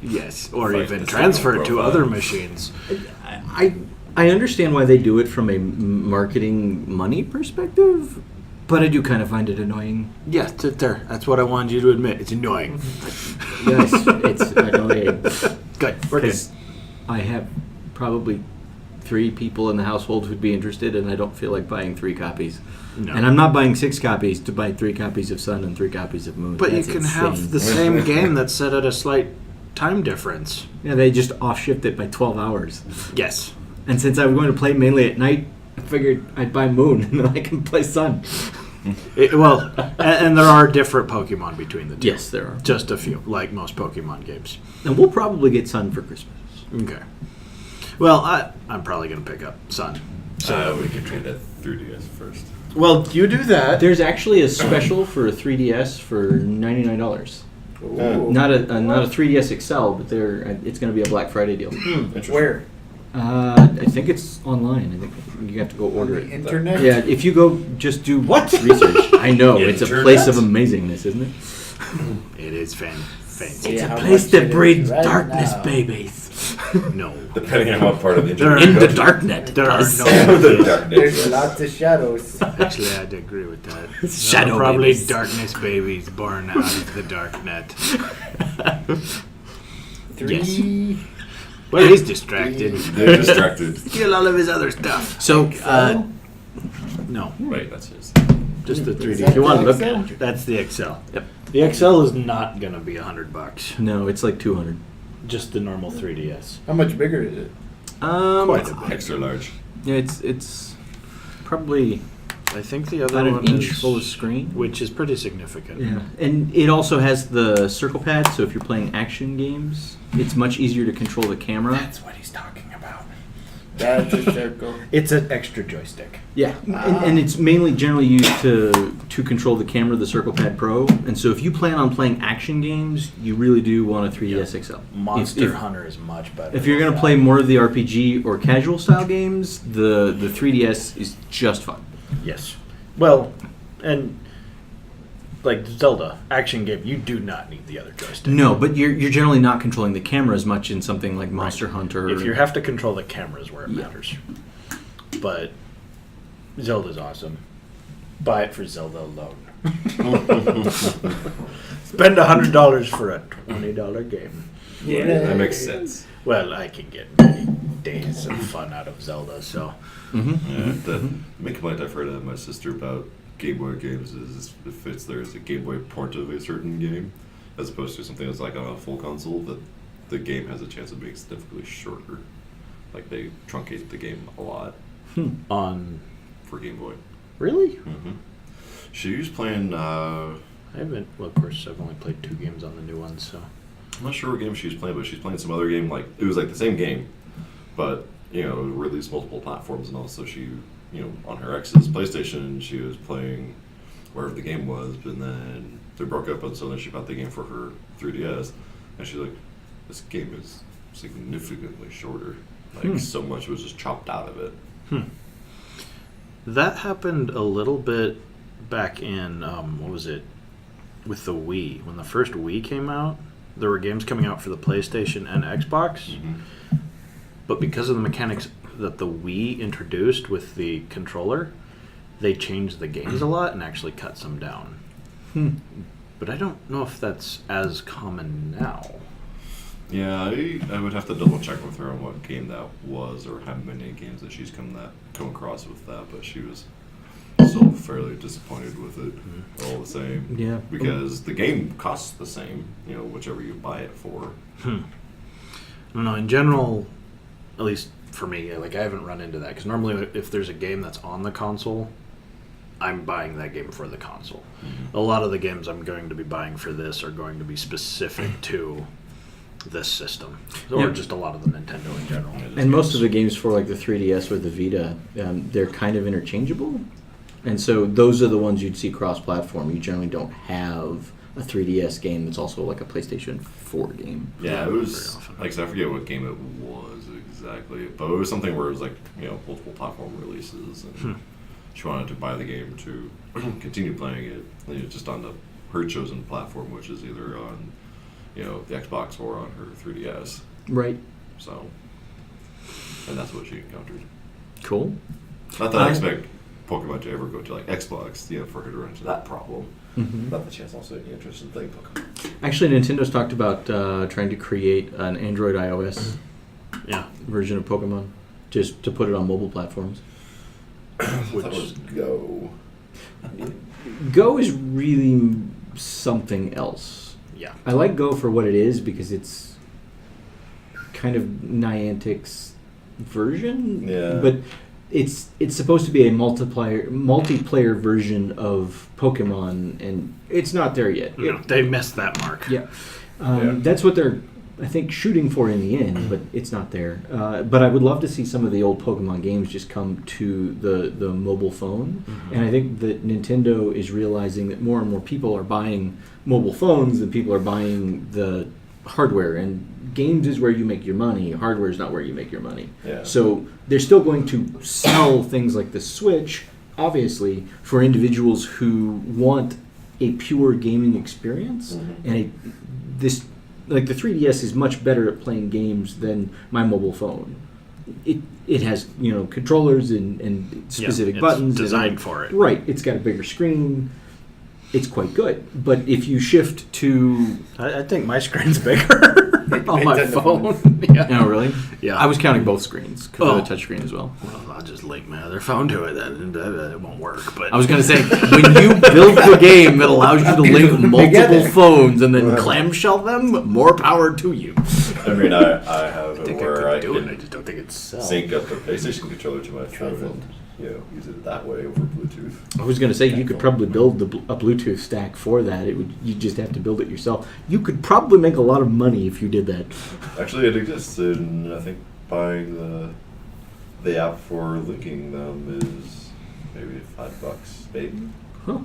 B: Yes, or
C: Fight
B: even
C: the
B: transfer it to
C: profile.
B: other machines.
A: I understand why they do it from a marketing money perspective, but I do kind of find it annoying.
B: Yes, there. That's what I wanted you to admit. It's annoying.
A: Yes, it's annoying.
B: Good. We're good.
A: Because I have probably 3 people in the household who'd be interested, and I don't feel like buying 3 copies.
B: No.
A: And I'm not buying 6 copies to buy 3 copies of Sun and 3 copies of Moon.
B: But
A: That's
B: you can
A: insane.
B: have the same game that's set at a slight time difference.
A: Yeah, they just off-shift it by 12 hours.
B: Yes.
A: And since I was going to play mainly at night, I figured I'd buy Moon, and then I can play Sun.
B: And there are different Pokemon between the two.
A: Yes, there are.
B: Just a few, like most Pokemon games.
A: And we'll probably get Sun for Christmas.
B: Okay. Well, I'm probably going to pick up Sun.
C: So we can trade that 3DS first.
E: Well, you do that.
A: There's actually a special for a 3DS for $99.
D: Ooh.
A: Not a 3DS XL, but it's going to be a Black Friday deal.
D: Where?
A: I think it's online. I think you have to go order
D: On the
A: it.
D: internet?
A: Yeah, if you go just do research. I know, it's a place of amazingness, isn't it?
B: It is fancy.
D: Yeah, how
A: Place
D: much
A: that
D: it is
A: breeds
D: right
A: darkness,
D: now.
A: babies.
B: No.
C: Depending on what part of the
B: There
C: internet.
B: are-
A: In
C: you
A: the
C: go to.
A: darknet.
B: There are
A: does.
B: no.
C: The darkness.
D: There's lots of shadows.
B: Actually, I'd agree with that.
A: Shadow
B: There are probably
A: babies.
B: darkness babies born out of the dark net.
D: 3.
B: Well, he's distracted.
C: They're distracted.
B: Steal all of his other stuff.
A: So,
B: No,
C: Wait, that's his.
B: just the
D: Is
B: 3D.
D: that
A: If you want to
D: the
A: look
D: XL?
A: at it.
B: That's the XL.
A: Yep.
B: The XL is not going to be $100.
A: No, it's like 200.
B: Just the normal 3DS.
D: How much bigger is it?
B: Quite a bit.
C: Extra large.
A: Yeah, it's probably
B: I think the other
A: about
B: one
A: an inch
B: is,
A: full of screen.
B: which is pretty significant.
A: Yeah, and it also has the circle pad, so if you're playing action games, it's much easier to control the camera.
E: That's what he's talking about.
D: That's a circle.
E: It's an extra joystick.
A: Yeah, and it's mainly generally used to control the camera, the Circle Pad Pro. And so if you plan on playing action games, you really do want a 3DS XL.
B: Monster
A: If-
B: Hunter is much better.
A: If you're going to play more of the RPG or casual style games, the 3DS is just fine.
B: Yes. Well, and like Zelda, action game, you do not need the other joystick.
A: No, but you're generally not controlling the camera as much in something like Monster Hunter.
B: If you have to control the camera is where it
A: Yeah.
B: matters. But Zelda's awesome. Buy it for Zelda alone. Spend $100 for a $20 game.
C: Yeah, that makes sense.
B: Well, I can get many days of fun out of Zelda, so
A: Mhm.
C: Yeah, the main complaint I've heard of my sister about Game Boy games is if it's there is a Game Boy port of a certain game, as opposed to something that's like on a full console, that the game has a chance of being significantly shorter. Like they truncate the game a lot
B: on
C: for Game Boy.
B: really?
C: Mm-hmm. She was playing.
B: I haven't. Well, of course, I've only played 2 games on the new one, so
C: I'm not sure what game she was playing, but she's playing some other game. Like it was like the same game, but you know, it released multiple platforms, and also she, you know, on her ex's PlayStation, she was playing wherever the game was, and then they broke up, and so then she bought the game for her 3DS, and she's like, this game is significantly shorter. Like so much was just chopped out of it.
B: that happened a little bit back in what was it with the Wii when the first Wii came out. There were games coming out for the PlayStation and Xbox, but because of the mechanics that the Wii introduced with the controller, they changed the games a lot and actually cut some down. But I don't know if that's as common now.
C: Yeah, I would have to double check with her on what game that was or how many games that she's come across with that, but she was still fairly disappointed with it all the same.
A: Yeah.
C: Because the game costs the same, you know, whichever you buy it for.
B: I don't know. In general, at least for me, like I haven't run into that because normally if there's a game that's on the console, I'm buying that game for the console. A lot of the games I'm going to be buying for this are going to be specific to this system, or
A: Yeah.
B: just a lot of the Nintendo in general.
A: And most of the games for like the 3DS or the Vita, they're kind of interchangeable. And so those are the ones you'd see cross-platform. You generally don't have a 3DS game that's also like a PlayStation 4 game.
C: Yeah, it
B: very
C: was,
B: often.
C: like, I forget what game it was exactly, but it was something where it was like, you know, multiple platform releases, and she wanted to buy the game to continue playing it, you know, just on her chosen platform, which is either on, you know, the Xbox or on her 3DS.
A: Right.
C: So, and that's what she encountered.
A: Cool.
C: Not that I expect Pokemon to ever go to like Xbox, you know, for her to run into that problem. Not that she has also any interest in playing Pokemon.
A: Actually, Nintendo's talked about trying to create an Android iOS
B: Yeah,
A: version of Pokemon just to put it on mobile platforms.
C: That was Go.
A: Go is really something else.
B: Yeah.
A: I like Go for what it is because it's kind of Niantic's version.
C: Yeah.
A: But it's supposed to be a multiplayer version of Pokemon, and it's not there yet.
B: No, they missed that mark.
A: Yeah.
C: Yeah.
A: That's what they're, I think, shooting for in the end, but it's not there. But I would love to see some of the old Pokemon games just come to the mobile phone. And I think that Nintendo is realizing that more and more people are buying mobile phones than people are buying the hardware. And games is where you make your money. Hardware is not where you make your money.
C: Yeah.
A: So they're still going to sell things like the Switch, obviously, for individuals who want a pure gaming experience. And like the 3DS is much better at playing games than my mobile phone. It has controllers and specific
B: it's
A: buttons
B: designed for it.
A: Right, it's got a bigger screen. It's quite good. But if you shift to
B: I think my screen's bigger on my
D: It's on the
B: phone. Yeah.
A: oh really?
B: Yeah.
A: I was counting both screens because
B: Oh.
A: of the touchscreen as well.
B: Well, I'll just link my other phone to it. Then it won't work. But
A: I was going to say, when you build the game that allows you to link multiple
D: Together.
A: phones and then clamshell them, more power to you.
C: I mean, I have
B: I
C: it
B: think
C: where I
B: I could do it. I
C: can
B: just don't think it's sell.
C: sync up the PlayStation controller to my phone and use it that way over Bluetooth.
A: I was going to say, you could probably build a Bluetooth stack for that. You just have to build it yourself. You could probably make a lot of money if you did that.
C: Actually, it exists, and I think buying the app for linking them is maybe $5, maybe,
A: Huh.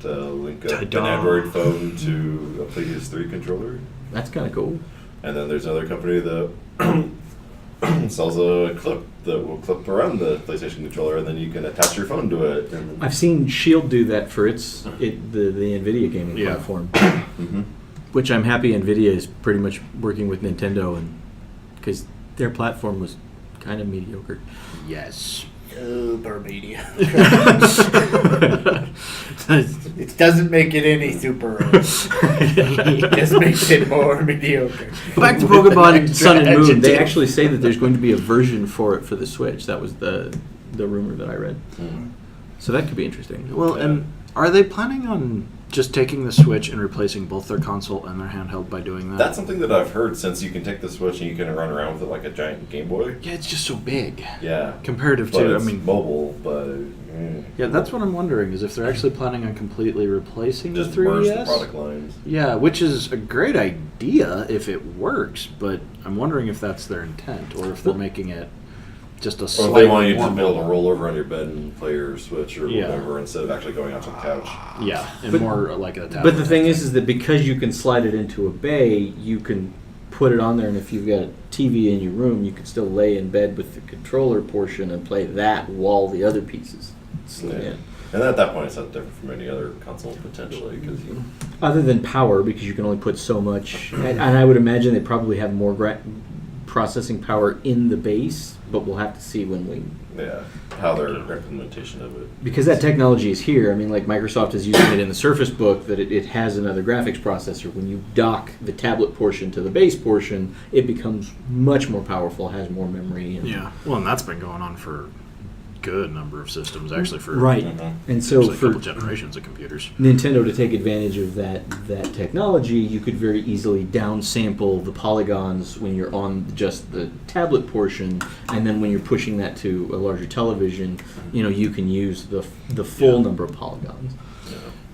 C: to link up an
B: Ta-da.
C: Android phone to a PS3 controller.
A: That's kind of cool.
C: And then there's another company that sells a clip that will clip around the PlayStation controller, and then you can attach your phone to it. And
A: I've seen Shield do that for the NVIDIA gaming
B: Yeah.
A: platform,
C: Mhm.
A: which I'm happy NVIDIA is pretty much working with Nintendo, and because their platform was kind of mediocre.
B: Yes.
D: Super media. It doesn't make it any super. It just makes it more mediocre.
A: Back to Pokemon Sun and Moon. They actually say that there's going to be a version for it for the Switch. That was the rumor that I read. So that could be interesting.
B: Well,
C: Yeah.
B: and are they planning on just taking the Switch and replacing both their console and their handheld by doing that?
C: That's something that I've heard, since you can take the Switch and you can run around with it like a giant Game Boy.
B: Yeah, it's just so big.
C: Yeah.
B: Comparative
C: But
B: to,
C: it's
B: I mean,
C: mobile, but
B: yeah, that's what I'm wondering is if they're actually planning on completely replacing
C: just
B: the 3DS.
C: merge the product lines.
B: Yeah, which is a great idea if it works, but I'm wondering if that's their intent or if they're making it just a
C: Or
B: slightly
C: if they want you
B: more
C: to be able to
B: mobile.
C: roll over on your bed and play your Switch or
B: Yeah.
C: whatever instead of actually going out to the couch.
B: Yeah, and
A: But-
B: more like a tablet.
A: But the thing is that because you can slide it into a bay, you can put it on there, and if you've got a TV in your room, you can still lay in bed with the controller portion and play that while the other pieces slid
C: Yeah.
A: in.
C: And at that point, it's not different from any other console potentially because you.
A: Other than power, because you can only put so much, and I would imagine they probably have more processing power in the base, but we'll have to see when we.
C: Yeah, how their implementation of it.
A: Because that technology is here. I mean, like Microsoft is using it in the Surface Book, that it has another graphics processor. When you dock the tablet portion to the base portion, it becomes much more powerful, has more memory. And
B: Yeah, well, and that's been going on for a good number of systems, actually, for
A: Right.
C: Mhm.
A: And so
B: actually a
A: for
B: couple generations of computers.
A: Nintendo to take advantage of that technology, you could very easily downsample the polygons when you're on just the tablet portion, and then when you're pushing that to a larger television, you can use the full
B: Yeah.
A: number of polygons.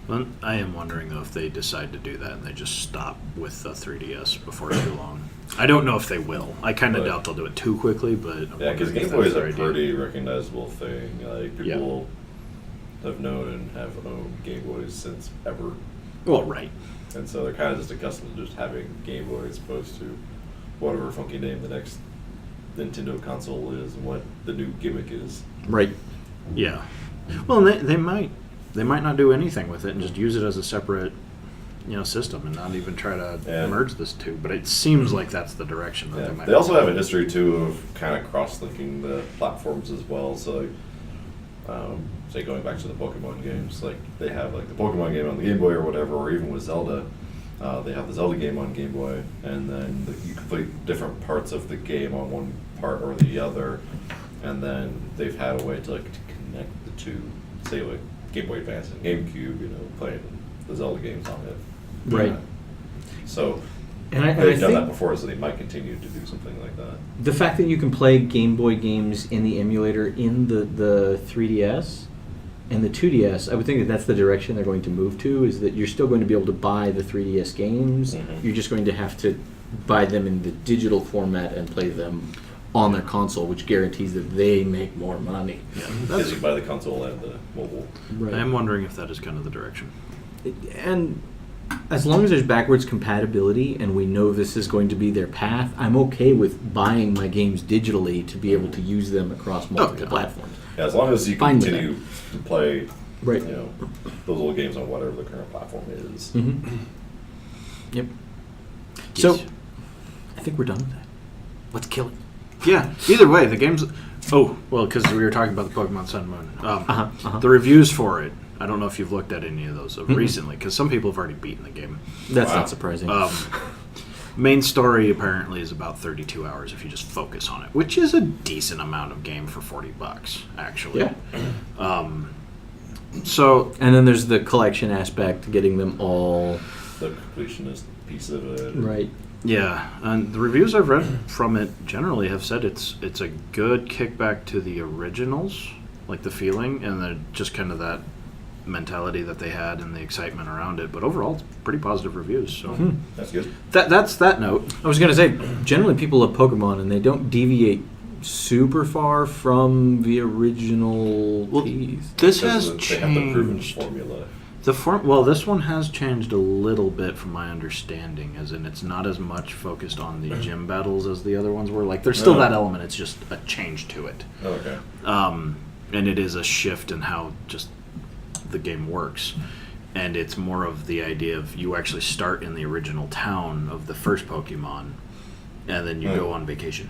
B: Well, I am wondering, though, if they decide to do that and they just stop with the 3DS before too long. I don't know if they will. I kind of
C: But-
B: doubt they'll do it too quickly, but I'm
C: Yeah, because
B: wondering
C: Game
B: if
C: Boy
B: that's
C: is a
B: their idea.
C: pretty recognizable thing. Like
B: Yeah.
C: people have known and have owned Game Boys since ever,
B: Well, right.
C: and so they're kind of just accustomed to just having Game Boy as opposed to whatever funky name the next Nintendo console is and what the new gimmick is.
A: Right.
B: Yeah. Well, and they might not do anything with it and just use it as a separate, system and not even try to
C: Yeah.
B: merge this two. But it seems like that's the direction that
C: Yeah.
B: they might.
C: They also have a history too of kind of cross-linking the platforms as well. So, like, say going back to the Pokemon games, like they have like the Pokemon game on the Game Boy or whatever, or even with Zelda, They have the Zelda game on Game Boy, and then you can play different parts of the game on one part or the other, and then they've had a way to like to connect the two, say like Game Boy Advance and GameCube, playing the Zelda games on it.
A: Right.
C: So
A: And I
C: they've done
A: think
C: that before, so they might continue to do something like that.
A: the fact that you can play Game Boy games in the emulator in the 3DS and the 2DS, I would think that that's the direction they're going to move to, is that you're still going to be able to buy the 3DS games.
C: Mhm.
A: You're just going to have to buy them in the digital format and play them on their console, which guarantees that they make more money.
C: Because you can buy the console and the mobile.
A: Right.
B: I'm wondering if that is kind of the direction.
A: And as long as there's backwards compatibility and we know this is going to be their path, I'm okay with buying my games digitally to be able to use them across multiple
B: yeah.
A: platforms.
C: Yeah, as long as you
A: Fine with
C: continue to play,
A: Right.
C: those little games on whatever the current platform is.
A: Mm-hmm. Yep. So,
B: Yes.
A: I think we're done with that. Let's kill it.
B: Yeah. Either way, the game's. Oh, well, because we were talking about the Pokemon Sun and Moon. The reviews for it. I don't know if you've looked at any of those recently, because some people have already beaten the game.
A: That's
C: Wow.
A: not surprising.
B: Main story apparently is about 32 hours if you just focus on it, which is a decent amount of game for $40, actually.
A: Yeah.
B: So
A: And then there's the collection aspect, getting them all
C: The completionist piece of it.
A: right.
B: yeah, and the reviews I've read from it generally have said it's a good kickback to the originals, like the feeling and just kind of that mentality that they had and the excitement around it. But overall, it's pretty positive reviews. So
C: That's good.
B: that's that note.
A: I was going to say, generally people love Pokemon and they don't deviate super far from the original piece.
B: This
C: Because
B: has
C: they have the proven
B: changed.
C: formula.
B: Well, this one has changed a little bit from my understanding, as in it's not as much focused on the gym battles as the other ones were. Like, there's still
C: Oh.
B: that element. It's just a change to it.
C: Oh, okay.
B: And it is a shift in how just the game works. And it's more of the idea of you actually start in the original town of the first Pokemon, and then you go on vacation.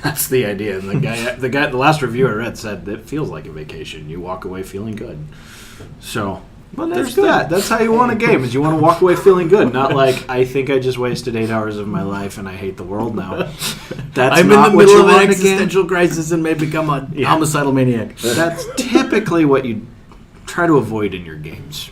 B: That's the idea. And the last review I read said it feels like a vacation. You walk away feeling good. So
A: Well,
B: there's that. That's how you want a game. Is you want to walk away feeling good, not like I think I just wasted 8 hours of my life and I hate the world now. That's
A: I'm
B: not
A: in the
B: what
A: middle
B: you
A: of an
B: want in a game.
A: existential crisis and may become a homicidal maniac.
B: That's typically what you try to avoid in your games.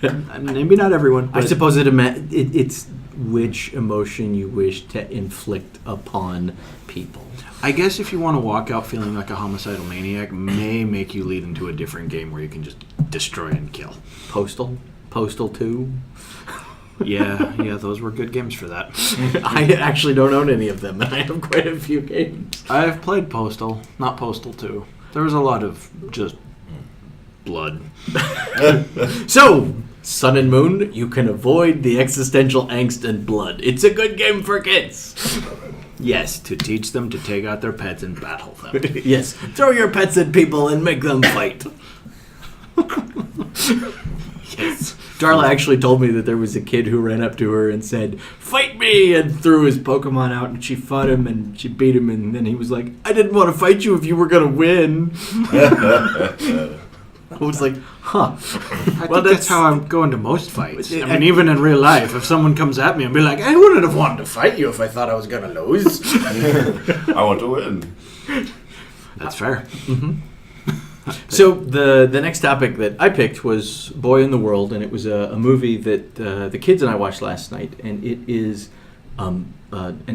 B: Maybe not everyone.
A: I
B: but
A: suppose it's which emotion you wish to inflict upon people.
B: I guess if you want to walk out feeling like a homicidal maniac, may make you lead into a different game where you can just destroy and kill.
A: Postal 2.
B: Yeah, those were good games for that.
A: I actually don't own any of them, and I have quite a few games.
B: I've played Postal, not Postal 2. There was a lot of just blood.
A: So, Sun and Moon, you can avoid the existential angst and blood. It's a good game for kids.
B: Yes, to teach them to take out their pets and battle them.
A: Yes, throw your pets at people and make them fight.
B: Yes.
A: Darla actually told me that there was a kid who ran up to her and said, "Fight me!" and threw his Pokemon out, and she fought him and she beat him, and then he was like, "I didn't want to fight you if you were going to win." I was like, huh.
B: I think that's how I'm going to most fights. I mean, even in real life, if someone comes at me, I'll be like, I wouldn't have wanted to fight you if I thought I was going to lose.
C: I want to win.
B: That's fair.
A: So the next topic that I picked was Boy in the World, and it was a movie that the kids and I watched last night, and it is an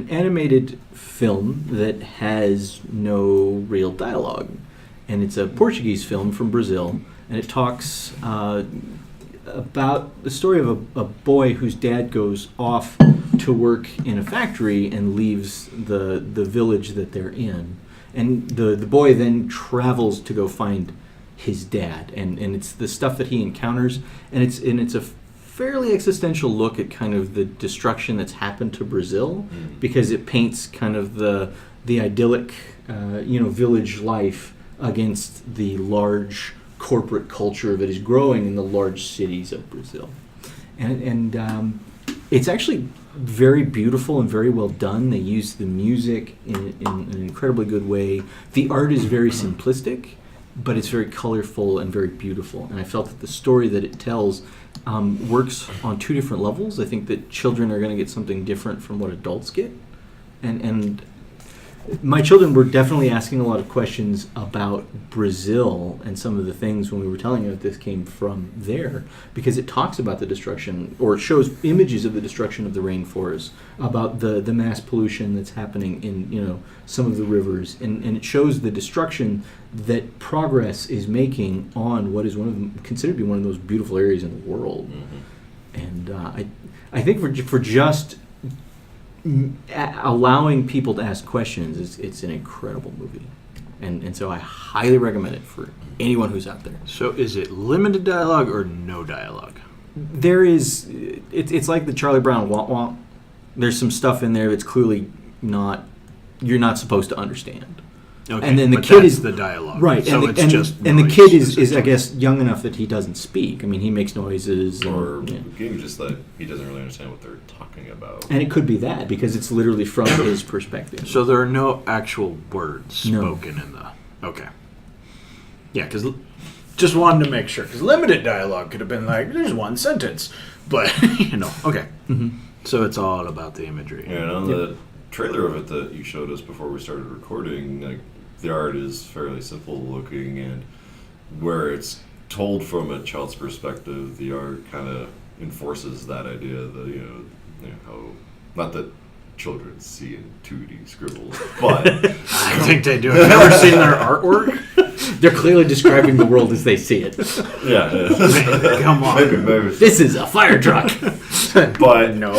A: animated film that has no real dialogue. And it's a Portuguese film from Brazil, and it talks about the story of a boy whose dad goes off to work in a factory and leaves the village that they're in. And the boy then travels to go find his dad, and it's the stuff that he encounters, and it's a fairly existential look at kind of the destruction that's happened to Brazil, because it paints kind of the idyllic village life against the large corporate culture that is growing in the large cities of Brazil. And it's actually very beautiful and very well done. They use the music in an incredibly good way. The art is very simplistic, but it's very colorful and very beautiful. And I felt that the story that it tells works on two different levels. I think that children are going to get something different from what adults get. And my children were definitely asking a lot of questions about Brazil, and some of the things when we were telling them that this came from there, because it talks about the destruction, or it shows images of the destruction of the rainforest, about the mass pollution that's happening in some of the rivers, and it shows the destruction that progress is making on what is considered to be one of those beautiful areas in the world. And I think for just allowing people to ask questions, it's an incredible movie, and so I highly recommend it for anyone who's out there.
B: So is it limited dialogue or no dialogue?
A: There is, it's like the Charlie Brown womp womp. There's some stuff in there that's clearly you're not supposed to understand.
B: Okay,
A: and then the
B: but
A: kid
B: that's
A: is
B: the dialogue,
A: right,
B: So
A: and
B: it's
A: and,
B: just
A: and the
B: noise,
A: kid is I
B: essentially.
A: guess young enough that he doesn't speak. I mean, he makes noises,
C: Or
A: and, yeah.
C: maybe just that he doesn't really understand what they're talking about.
A: And it could be that because it's literally from his perspective.
B: So there are no actual words
A: No.
B: spoken in the. Okay. Yeah, because just wanted to make sure. Because limited dialogue could have been like, there's one sentence. But, okay.
A: Mhm.
B: So it's all about the imagery.
C: Yeah, and on the trailer of it that you showed us before we started recording, like the art is fairly simple looking, and where it's told from a child's perspective, the art kind of enforces that idea that how not that children see in 2D scribbles, but
B: I think they do. Have you ever seen their artwork?
A: They're clearly describing the world as they see it.
C: yeah,
B: Come on.
C: maybe.
A: This is a fire truck.
C: But
B: No.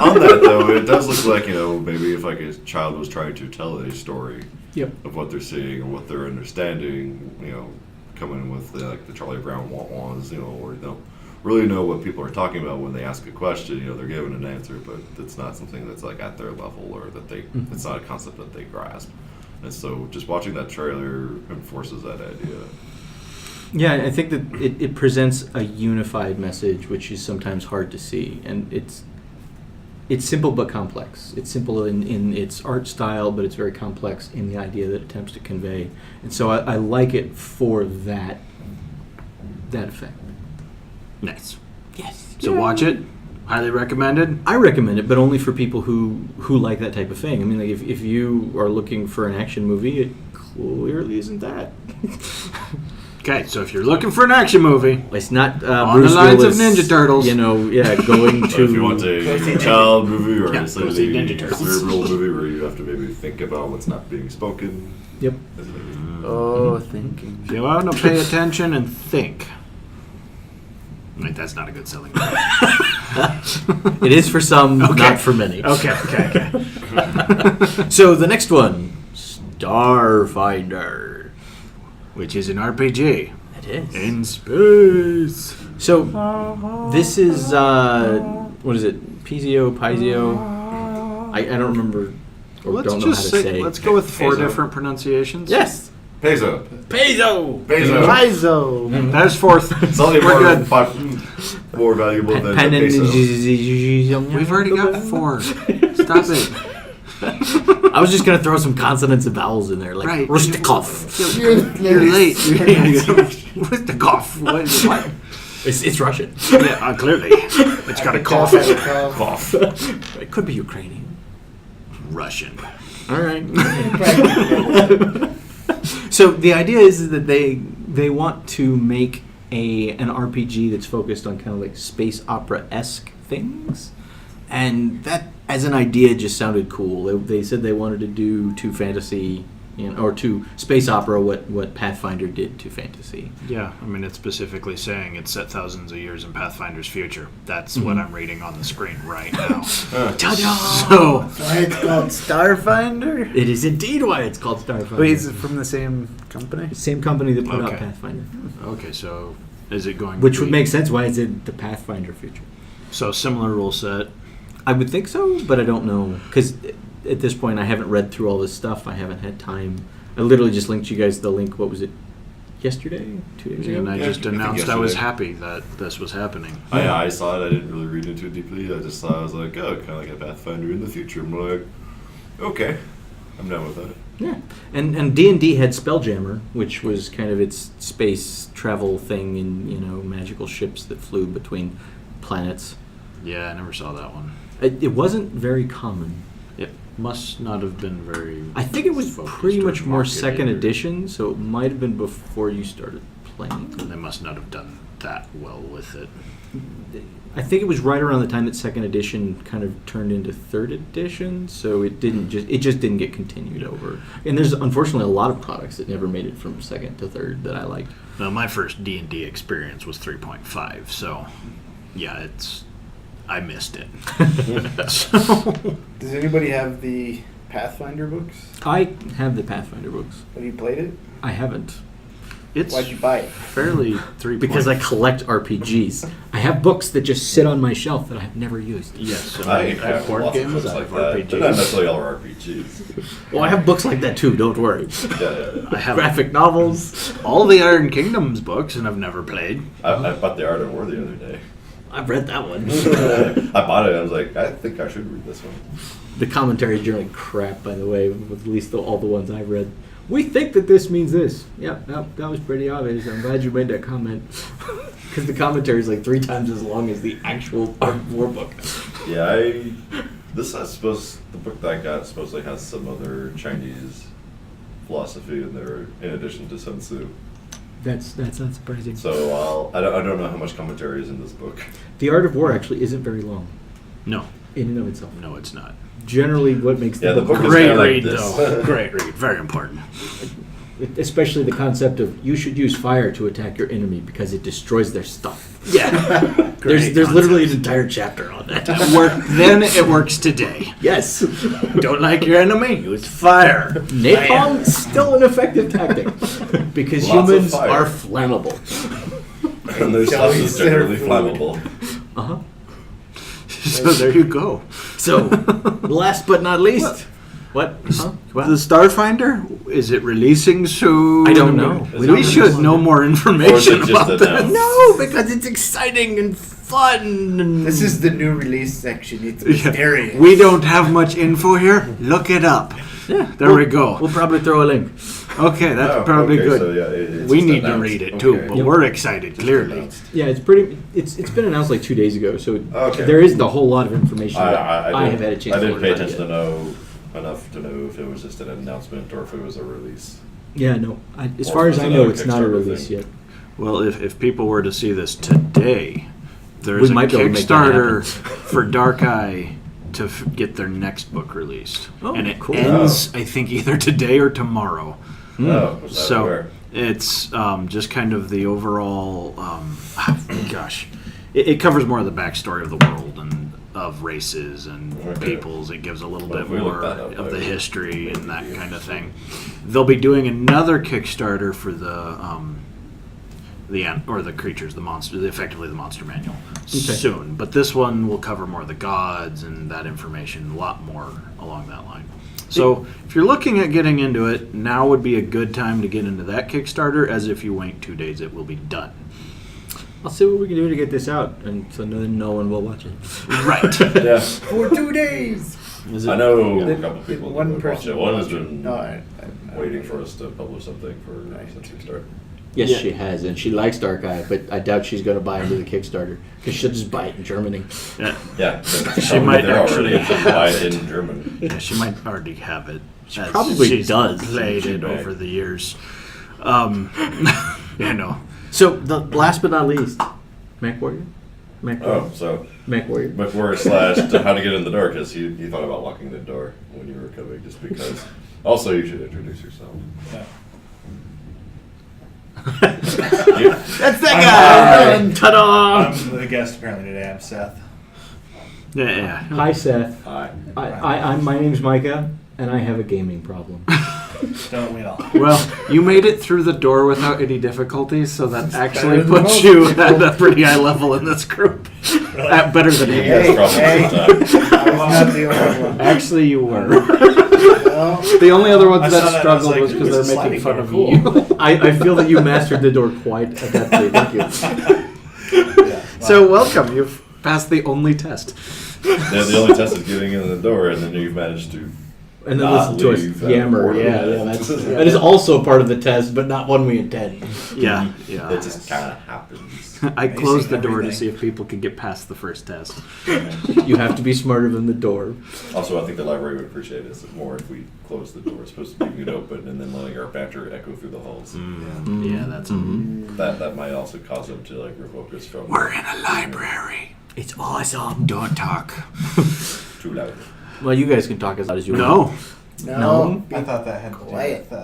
C: On that though, it does look like maybe if like a child was trying to tell a story
A: Yep.
C: of what they're seeing or what they're understanding, coming with the Charlie Brown wah-wahs, or they don't really know what people are talking about when they ask a question. They're given an answer, but it's not something that's like at their level, or that it's not a concept that they grasp. And so just watching that trailer enforces that idea.
A: Yeah, I think that it presents a unified message, which is sometimes hard to see, and it's simple but complex. It's simple in its art style, but it's very complex in the idea that it attempts to convey. And so I like it for that effect.
B: Nice.
A: Yes.
B: So watch it. Highly recommended.
A: I recommend it, but only for people who like that type of thing. I mean, like if you are looking for an action movie, it clearly isn't that.
B: Okay, so if you're looking for an action movie,
A: It's not
B: On
A: Bruce
B: the lines of
A: Willis,
B: Ninja Turtles.
A: Going
C: But
A: to.
C: if you want a child movie or
B: Yeah,
C: a
B: go see Ninja
C: slightly
B: Turtles.
C: cerebral movie where you have to maybe think about what's not being spoken,
A: Yep.
C: this movie.
E: Oh, thinking.
B: if you want to pay attention and think. Like, that's not a good selling point.
A: It is for some,
B: Okay.
A: not for many.
B: Okay.
A: So the next one, Starfinder.
B: Which is an RPG
A: It is.
B: in space.
A: So this is what is it? Pizio? I don't remember or
B: Let's
A: don't know how to
B: just
A: say.
B: let's go with four
C: Peso.
B: different pronunciations.
A: Yes.
C: Peso.
A: Peso.
C: Peso.
E: Paizo.
B: That is fourth.
C: It's only
B: We're good.
C: more valuable than
A: Pen
C: the
A: and
C: peso.
B: We've already got four. Stop it.
A: I was just gonna throw some consonants and vowels in there, like
B: Right.
A: Rustikov.
B: You're late. What's the cough? What?
A: It's Russian.
B: Yeah, clearly. It's got a cough.
C: Cough.
A: It could be Ukrainian.
B: Russian.
A: All right. So the idea is that they want to make an RPG that's focused on kind of like space opera-esque things, and that as an idea just sounded cool. They said they wanted to do to fantasy, or to space opera what Pathfinder did to fantasy.
B: Yeah, I mean, it's specifically saying it's set thousands of years in Pathfinder's future. That's what I'm reading on the screen right now.
A: Ta-da!
B: So,
E: Why it's called Starfinder?
A: It is indeed why it's called Starfinder.
E: Wait, is it from the same company?
A: Same company that put out
B: Okay.
A: Pathfinder,
B: okay, so is it going
A: which
B: to
A: would
B: be,
A: make sense why it's in the Pathfinder future.
B: so similar rule set?
A: I would think so, but I don't know because at this point I haven't read through all this stuff. I haven't had time. I literally just linked you guys the link. What was it? Yesterday? 2 days ago?
B: And I
C: Yeah,
B: just
C: I think
B: announced I was
C: yesterday.
B: happy that this was happening.
C: I saw it. I didn't really read into it deeply. I just saw. I was like, oh, kind of like a Pathfinder in the future. I'm like, okay, I'm down with that.
A: Yeah, and D&D had Spelljammer, which was kind of its space travel thing in magical ships that flew between planets.
B: Yeah, I never saw that one.
A: It wasn't very common.
B: It must not have been very.
A: I think it was
B: focused
A: pretty
B: or
A: much more
B: marketed
A: second
B: or-
A: edition, so it might have been before you started playing.
B: They must not have done that well with it.
A: I think it was right around the time that second edition kind of turned into third edition, so it just didn't get continued over. And there's unfortunately a lot of products that never made it from second to third that I liked.
B: Well, my first D&D experience was 3.5, so yeah, I missed it. So,
D: Does anybody have the Pathfinder books?
A: I have the Pathfinder books.
D: Have you played it?
A: I haven't.
B: it's
D: Why'd you buy it?
B: fairly 3.
A: Because I collect RPGs. I have books that just sit on my shelf that I have never used.
B: Yes, and
C: I
B: I
C: have
B: have board
C: lots of
B: games,
C: books
B: I
C: like
B: have
C: that. They're not
B: RPGs.
C: necessarily all RPGs.
A: Well, I have books like that too, don't worry.
C: Yeah.
B: I have
A: Graphic novels.
B: all the Iron Kingdoms books, and I've never played.
C: I bought The Art of War the other day.
A: I've read that one.
C: I bought it and I was like, I think I should read this one.
A: The commentary is generally crap, by the way, with at least all the ones I've read. We think that this means this. Yep, that was pretty obvious. I'm glad you made that comment. Because the commentary is like 3 times as long as the actual Art of War book.
C: Yeah, the book that I got supposedly has some other Chinese philosophy in there, in addition to Sun Tzu.
A: That's not surprising.
C: So I don't know how much commentary is in this book.
A: The Art of War actually isn't very long
B: No,
A: in and of itself.
B: no, it's not.
A: Generally, what makes the
C: Yeah, the
A: book
C: book is
B: Great
C: kinda like
B: read,
C: this.
B: though. Great read. Very important.
A: especially the concept of you should use fire to attack your enemy because it destroys their stuff.
B: Yeah.
A: There's literally an entire chapter on that.
B: Then it works today.
A: Yes.
B: Don't like your enemy? Use fire.
A: Napalm is still an effective tactic because
C: Lots of
A: humans
C: fire.
A: are flammable.
C: And their stuff is
D: Jellies
C: generally
D: are food.
C: flammable.
A: Uh-huh.
B: So there you go.
A: So, last but not least, what? Huh?
B: The Starfinder, is it releasing soon?
A: I don't know.
C: We
B: We,
C: don't
B: should
A: know.
B: know more
C: Or is
B: information
C: it just
B: about that.
C: announced?
A: No, because it's exciting and fun. And
D: This is the new release section. It's
B: Yeah.
D: mysterious.
B: We don't have much info here. Look it up.
A: yeah.
B: There we go.
A: We'll probably throw a link.
B: Okay, that's
C: Oh,
B: probably
C: okay,
B: good.
C: so yeah, it's
B: We
C: just
B: need to
C: announced.
B: read it too,
C: Okay.
B: but
A: Yep.
B: we're excited,
C: Just
B: clearly.
C: announced.
A: Yeah, it's been announced like 2 days ago, so
C: Okay.
A: there isn't a whole lot of information. that
C: I
A: have had a chance
C: I
A: to
C: didn't
A: learn
C: pay
A: about
C: attention
A: yet.
C: to know enough to know if it was just an announcement or if it was a release.
A: Yeah, no. As
C: Or
A: far
C: was
A: as
C: it
A: I know,
C: another
A: it's not a
C: Kickstarter
A: release
C: thing?
A: yet.
B: Well, if people were to see this today, there's
A: We
B: a
A: might be able to make that
B: Kickstarter
A: happen.
B: for Dark Eye to get their next book released.
A: Oh,
B: and it
A: cool.
B: ends, I think, either today or tomorrow.
C: Oh, was that
B: So
C: aware?
B: it's just kind of the overall. Gosh, it covers more of the backstory of the world and of races and
C: Okay.
B: peoples. It gives a little
C: Well,
B: bit
C: if we look
B: more
C: that up,
B: of
C: I
B: the
C: will.
B: history and that kind of thing. They'll be doing another Kickstarter for the creatures, the monster, effectively the monster manual soon. But this one will cover more of the gods and that information, a lot more along that line. So if you're looking at getting into it, now would be a good time to get into that Kickstarter, as if you wait 2 days, it will be done.
A: I'll see what we can do to get this out, and so then no one will watch it.
B: Right.
C: Yeah.
D: For 2 days.
B: Is
C: I
B: it?
C: know a
D: Did-
C: couple people
D: did
C: that
D: one
C: would watch
D: person
C: it. One has
D: watch it?
C: been
D: No, I
C: waiting for us to publish something for since we start.
A: Yes,
B: Yeah.
A: she has, and she likes Dark Eye, but I doubt she's going to buy into the Kickstarter because she'll just buy it in Germany.
B: Yeah.
C: Yeah,
B: She might
C: there already.
B: actually-
C: Just buy it in German.
B: Yeah, she might already have it. She
A: probably does.
B: Played
C: She
B: it
C: may.
B: over the years. You know.
A: So, the last but not least, Mech Warrior? Mech Warrior.
C: Oh, so
A: Mech Warrior.
C: McWhirr slash how to get in the door because he thought about locking the door when you were coming just because. Also, you should introduce yourself. You-
A: That's that guy! Ta-da!
G: I'm the guest apparently today. I'm Seth.
B: Yeah.
A: Hi, Seth.
C: Hi.
A: My name's Micah, and I have a gaming problem.
G: Don't we all?
B: Well, you made it through the door without any difficulties, so that actually
D: than
B: puts
D: most
B: you
D: people.
B: at a pretty high level in this group. Better than me.
C: That's probably sometimes.
D: I was not the only one.
B: Actually, you were.
D: Well,
B: The only other ones
G: I saw
B: that
G: that and I was
B: struggled
G: like,
B: was because
G: "Ooh, it's a
B: they're making
G: sliding
B: fun
G: door.
B: of
G: Cool."
B: you.
A: I feel that you mastered the door quite adeptly. Thank you.
G: Yeah.
B: So, welcome. You've passed the only test.
C: The only test is getting in the door, and then you've managed to
A: And then
C: Not
A: listen to us
C: leave
A: yammer.
C: at
A: Yeah,
C: the
A: yeah,
C: end.
A: that is also part of the test, but not one we intend.
B: Yeah,
C: It
B: yeah.
C: just kind of happens.
B: I closed the door to
G: everything.
B: see if people could get past the first test.
A: You have to be smarter than the door.
C: Also, I think the library would appreciate this more if we closed the door. It's supposed to be leaving it open and then letting our banter echo through the halls.
B: Yeah, that's
C: That might also cause them to like revoke us from.
B: We're in a library.
A: It's awesome.
B: Don't talk.
C: Too loud.
A: Well, you guys can talk as loud as you want.
B: No.
D: No.
G: I thought that had to do
D: Quiet.
G: with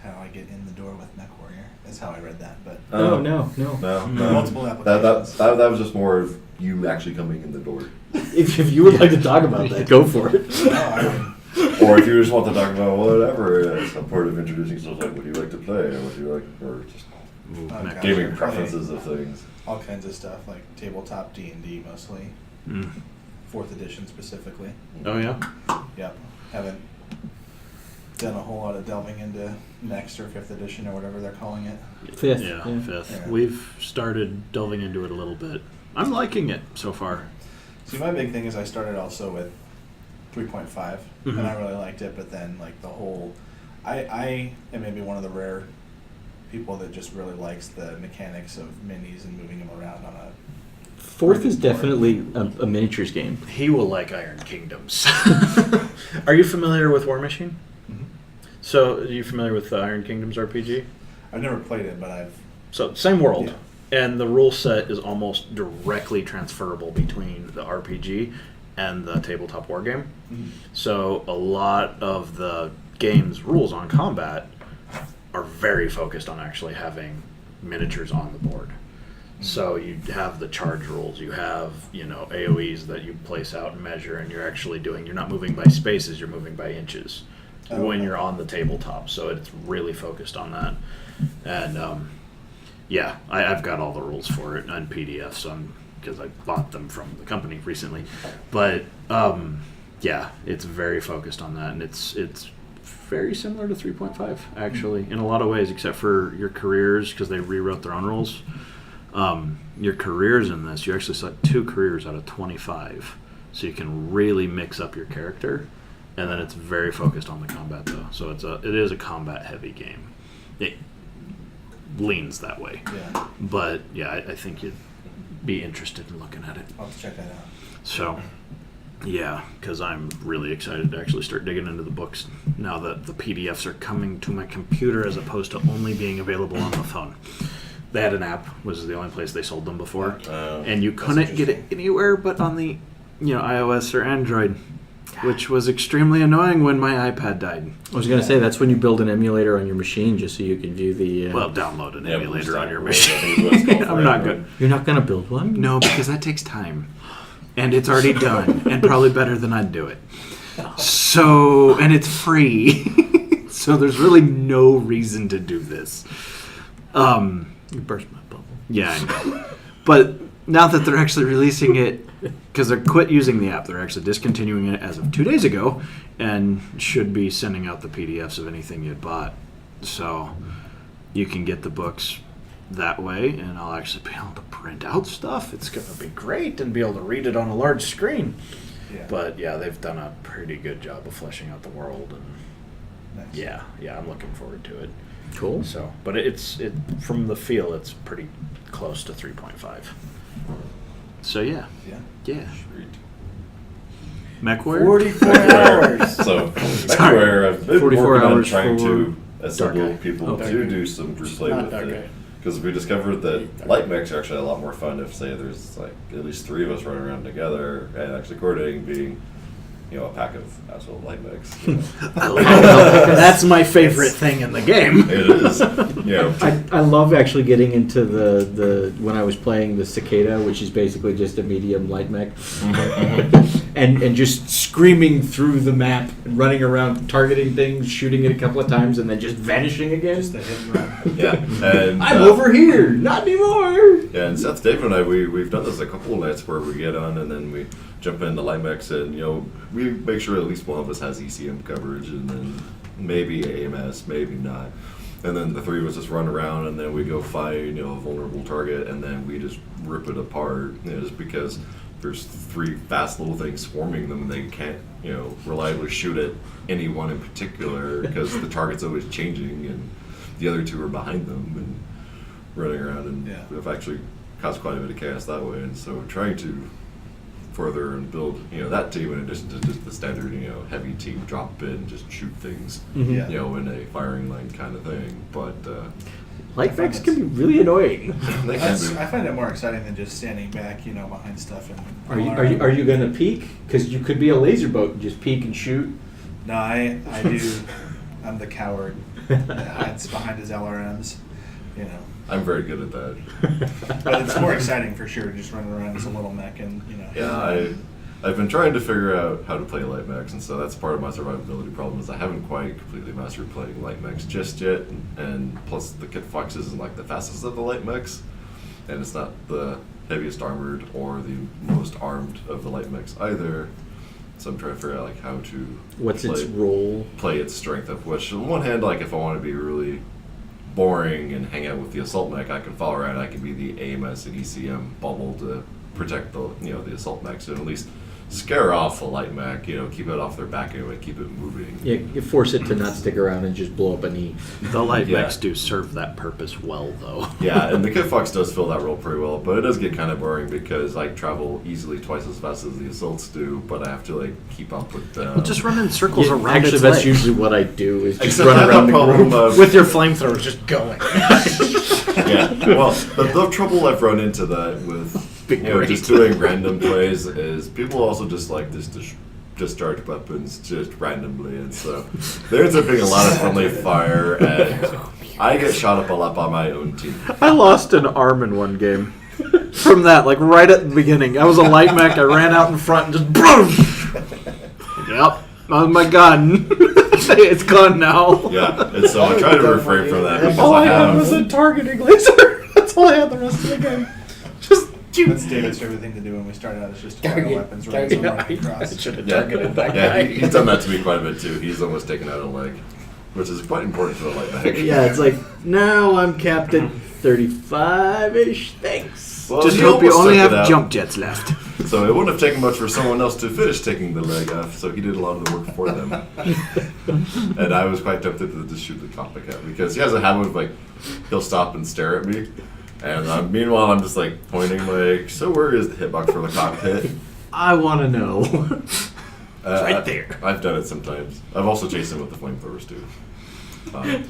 G: how I get in the door with MechWarrior. That's how I read that. But
A: No.
C: No.
G: multiple
C: That
G: applications.
C: that was just more of you actually coming in the door.
A: If you would like to talk about that, go for it.
G: No, I mean,
C: Or if you just want to talk about whatever, some part of introducing stuff like what do you like to play, or what do you like, or just
G: okay.
C: gaming preferences of things.
G: all kinds of stuff like tabletop D&D mostly, 4th edition specifically.
B: Oh yeah.
G: Yep. Haven't done a whole lot of delving into next or 5th edition or whatever they're calling it.
A: Fifth.
B: Yeah,
A: Yeah.
B: fifth.
G: Yeah.
B: We've started delving into it a little bit. I'm liking it so far.
G: See, my big thing is I started also with 3.5, and I really liked it, but then like the whole, I am maybe one of the rare people that just really likes the mechanics of minis and moving them around on a.
A: Fourth is definitely a miniatures game.
B: He will like Iron Kingdoms. Are you familiar with War Machine?
G: Mhm.
B: So, are you familiar with the Iron Kingdoms RPG?
G: I've never played it, but I've.
B: So, same world.
G: Yeah.
B: And the rule set is almost directly transferable between the RPG and the tabletop war game. So, a lot of the game's rules on combat are very focused on actually having miniatures on the board. So you have the charge rules, you have, AoEs that you place out and measure, and you're not moving by spaces, you're moving by inches
G: Oh,
B: when
G: okay.
B: you're on the tabletop. So it's really focused on that. And I've got all the rules for it on PDF, because I bought them from the company recently. But it's very focused on that, and it's very similar to 3.5 actually in a lot of ways, except for your careers, because they rewrote their own rules. Your careers in this, you actually select 2 careers out of 25, so you can really mix up your character, and then it's very focused on the combat though. So it is a combat heavy game. It leans that way,
G: Yeah,
B: but I think you'd be interested in looking at it.
G: I'll have to check that out.
B: So, yeah, because I'm really excited to actually start digging into the books now that the PDFs are coming to my computer as opposed to only being available on the phone. They had an app, was the only place they sold them before, and you couldn't get it
G: interesting.
B: anywhere but on the iOS or Android, which was extremely annoying when my iPad died.
A: I was going to say, that's when you build an emulator on your machine just so you can view the...
B: Well, download an
C: Yeah,
B: emulator on your
C: Bluestack, I think
B: machine.
C: is what it's called for
B: I'm not
C: Android.
B: good.
A: You're not going to build one?
B: No, because that takes time. And it's already done, and probably better than I'd do it. So, and it's free. So there's really no reason to do this.
A: You burst my bubble.
B: Yeah, I know. But now that they're actually releasing it, because they're quit using the app, they're actually discontinuing it as of 2 days ago, and should be sending out the PDFs of anything you'd bought. So you can get the books that way, and I'll actually be able to print out stuff. It's going to be great, and be able to read it on a large screen.
G: Yeah.
B: But yeah, they've done a pretty good job of fleshing out the world, and
G: Nice.
B: yeah, I'm looking forward to it.
A: Cool.
B: So, but it from the feel, it's pretty close to 3.5. So yeah,
G: Yeah.
C: Sweet.
B: MechWarrior.
D: 44 hours.
C: So, MechWarrior, I've been
A: 44
C: working on
A: hours
C: trying to
A: for
C: assemble
B: Dark Eye.
C: people
A: Okay.
C: to do some replay
G: Not
C: with
G: Dark Eye.
C: it. Because we discovered that light mechs are actually a lot more fun if, say, there's like at least 3 of us running around together and actually coordinating being, a pack of actual light mechs.
B: I love that. That's my favorite thing in the game.
C: It is,
A: I love actually getting into the when I was playing the Cicada, which is basically just a medium light mech, and just screaming through the map and running around, targeting things, shooting it a couple of times, and then just vanishing again.
G: Just a hit and run.
C: yeah. And,
A: I'm over here, not anymore.
C: Yeah, and Seth, David, and I, we've done this a couple of nights where we get on and then we jump into light mechs and, we make sure at least one of us has ECM coverage and then maybe AMS, maybe not. And then the 3 of us just run around and then we go find, a vulnerable target and then we just rip it apart, just because there's 3 fast little things swarming them, and they can't, reliably shoot at any one in particular because the target's always changing, and the other 2 are behind them and running around, and have actually caused quite a bit of chaos that way. And so trying to further and build, that team in addition to just the standard, heavy team drop in, just shoot things,
G: Yeah.
C: in a firing line kind of thing. But
A: Light mechs can be really annoying.
C: they can be.
G: I find it more exciting than just standing back, behind stuff. And
A: Are you gonna peek? Because you could be a laser boat and just peek and shoot.
G: No, I do. I'm the coward that hides behind his LRMs.
C: I'm very good at that.
G: But it's more exciting for sure, just running around as a little mech and
C: Yeah, I've been trying to figure out how to play light mechs, and so that's part of my survivability problem. Is I haven't quite completely mastered playing light mechs just yet, and plus the Kit Fox isn't like the fastest of the light mechs, and it's not the heaviest armored or the most armed of the light mechs either. So I'm trying to figure out like how to
A: What's its role?
C: play its strength of which. On one hand, like if I want to be really boring and hang out with the assault mech, I can follow around. I can be the AMS and ECM bubble to protect the the assault mechs and at least scare off the light mech. Keep it off their back anyway, keep it moving.
A: Yeah, you force it to not stick around and just blow up a knee.
B: The light
C: Yeah.
B: mechs do serve that purpose well, though.
C: Yeah, and the Kit Fox does fill that role pretty well, but it does get kind of boring because I travel easily twice as fast as the assaults do, but I have to keep up with them.
B: Well, just run in circles
A: Yeah,
B: around
A: actually,
B: its
A: that's
B: legs.
A: usually what I do is just
C: Except I
A: run
C: have
A: around
C: the
A: the
C: problem
A: group.
C: of
E: With your flamethrowers just going.
C: yeah. Well, the trouble I've run into that with just doing random plays is people also just like this discharge weapons just randomly, and so there ends up being a lot of friendly fire, and I get shot up a lot by my own team.
B: I lost an arm in one game. From that, like right at the beginning. I was a light mech, I ran out in front and just boom! Yep. That was my gun. It's gone now.
C: Yeah, and so I try to refrain from that because
E: All I
C: I
E: had
C: have.
E: was a targeting laser. That's all I had the rest of the game. Just
G: That's David's favorite thing to do when we started out. Is just fire
D: Target.
G: weapons right as I'm running
E: I
G: across.
E: should have
C: Yeah,
E: targeted that
C: yeah,
E: guy.
C: he's done that to me quite a bit too. He's almost taken out a leg, which is quite important to a light mech.
A: Yeah, it's like, now I'm Captain 35-ish, thanks.
C: Well,
B: Just
C: he
B: hope you
C: almost
B: only
C: took
B: have
C: it out.
B: jump jets left.
C: So it wouldn't have taken much for someone else to finish taking the leg off, so he did a lot of the work for them. And I was quite tempted to just shoot the cockpit at because he has a habit of he'll stop and stare at me. And meanwhile, I'm just pointing so where is the hitbox for the cockpit?
A: I want to know.
B: Right there.
C: I've done it sometimes. I've also chased him with the flamethrowers too.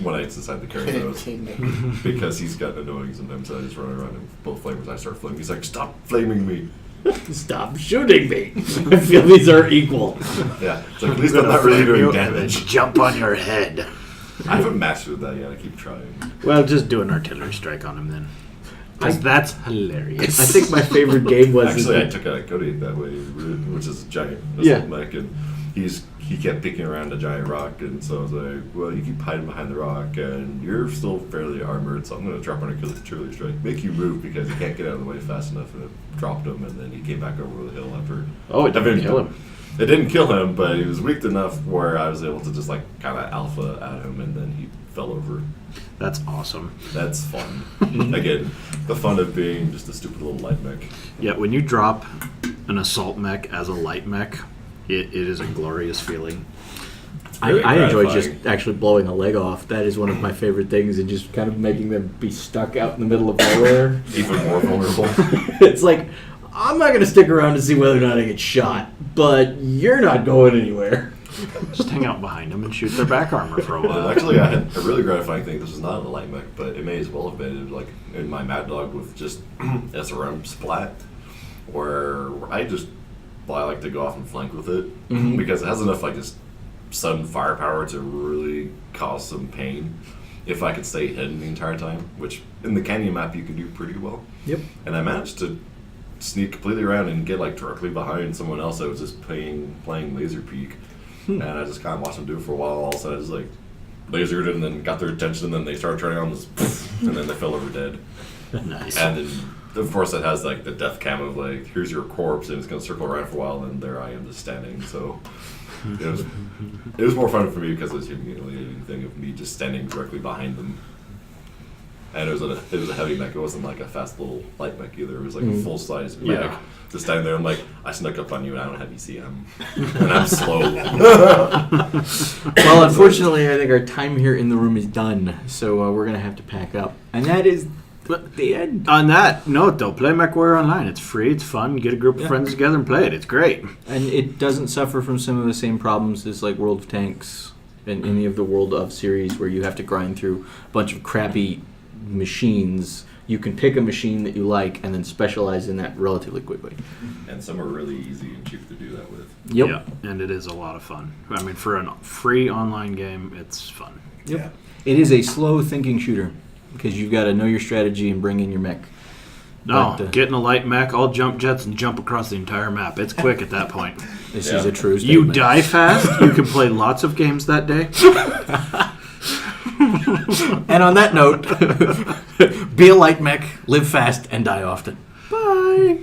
C: When it's inside the carry nose. Because he's gotten annoying sometimes. I just run around and both flamers. I start flaming. He's like, stop flaming me.
A: Stop shooting me. I feel these are equal.
C: Yeah. It's at least I'm not really doing damage.
B: Jump on your head.
C: I haven't mastered that yet. I keep trying.
B: Well, just do an artillery strike on him then. Because that's hilarious.
A: I think my favorite game was...
C: Actually, I took a Cody that way, which is a giant
A: Yeah.
C: mech, and he kept peeking around a giant rock, and so I was like, well, you keep hiding behind the rock, and you're still fairly armored, so I'm going to drop on a artillery strike, make you move because you can't get out of the way fast enough, and it dropped him, and then he came back over the hill after.
B: Oh, it didn't kill him.
C: It didn't kill him, but he was weak enough where I was able to just kind of alpha at him, and then he fell over.
B: That's awesome.
C: That's fun. Again, the fun of being just a stupid little light mech.
B: Yeah, when you drop an assault mech as a light mech, it is a glorious feeling.
C: Very
A: I enjoy
C: gratifying.
A: just actually blowing a leg off. That is one of my favorite things, and just kind of making them be stuck out in the middle of nowhere.
C: Even more vulnerable.
A: It's like, I'm not going to stick around to see whether or not I get shot, but you're not going anywhere.
B: Just hang out behind them and shoot their back armor for a while.
C: Actually, I had a really gratifying thing. This is not a light mech, but it may as well have been in my Mad Dog with just SRM splat, where I like to go off and flank with it because it has enough just sudden firepower to really cause some pain if I could stay hidden the entire time, which in the canyon map you can do pretty well.
A: Yep.
C: And I managed to sneak completely around and get directly behind someone else that was just playing laser peek. And I just kind of watched them do it for a while. All of a sudden, I just lasered it and then got their attention, and then they started turning on, and then they fell over dead.
B: Nice.
C: And then, of course, it has the death cam of here's your corpse, and it's gonna circle around for a while, and there I am just standing. So it was more fun for me because it was a humiliating thing of me just standing directly behind them. And it was a heavy mech. It wasn't a fast little light mech either. It was a full size mech.
A: Yeah.
C: Just standing there, I'm like, I snuck up on you and I don't have ECM. And I'm slow.
A: Well, unfortunately, I think our time here in the room is done, so we're going to have to pack up. And that is the end.
B: On that note, though, play MechWarrior Online. It's free, it's fun. Get a group of friends together and play it. It's great.
A: And it doesn't suffer from some of the same problems as like World of Tanks and any of the World of series where you have to grind through a bunch of crappy machines. You can pick a machine that you like and then specialize in that relatively quickly.
C: And some are really easy and cheap to do that with.
A: Yep.
B: Yeah, and it is a lot of fun. I mean, for a free online game, it's fun.
A: Yep.
G: Yeah.
A: It is a slow thinking shooter because you've got to know your strategy and bring in your mech.
B: No,
A: But,
B: get in a light mech, all jump jets, and jump across the entire map. It's quick at that point.
A: This
C: Yeah.
A: is a true
B: You
A: statement.
B: die fast, you can play lots of games that day.
A: And on that note, be a light mech, live fast, and die often. Bye.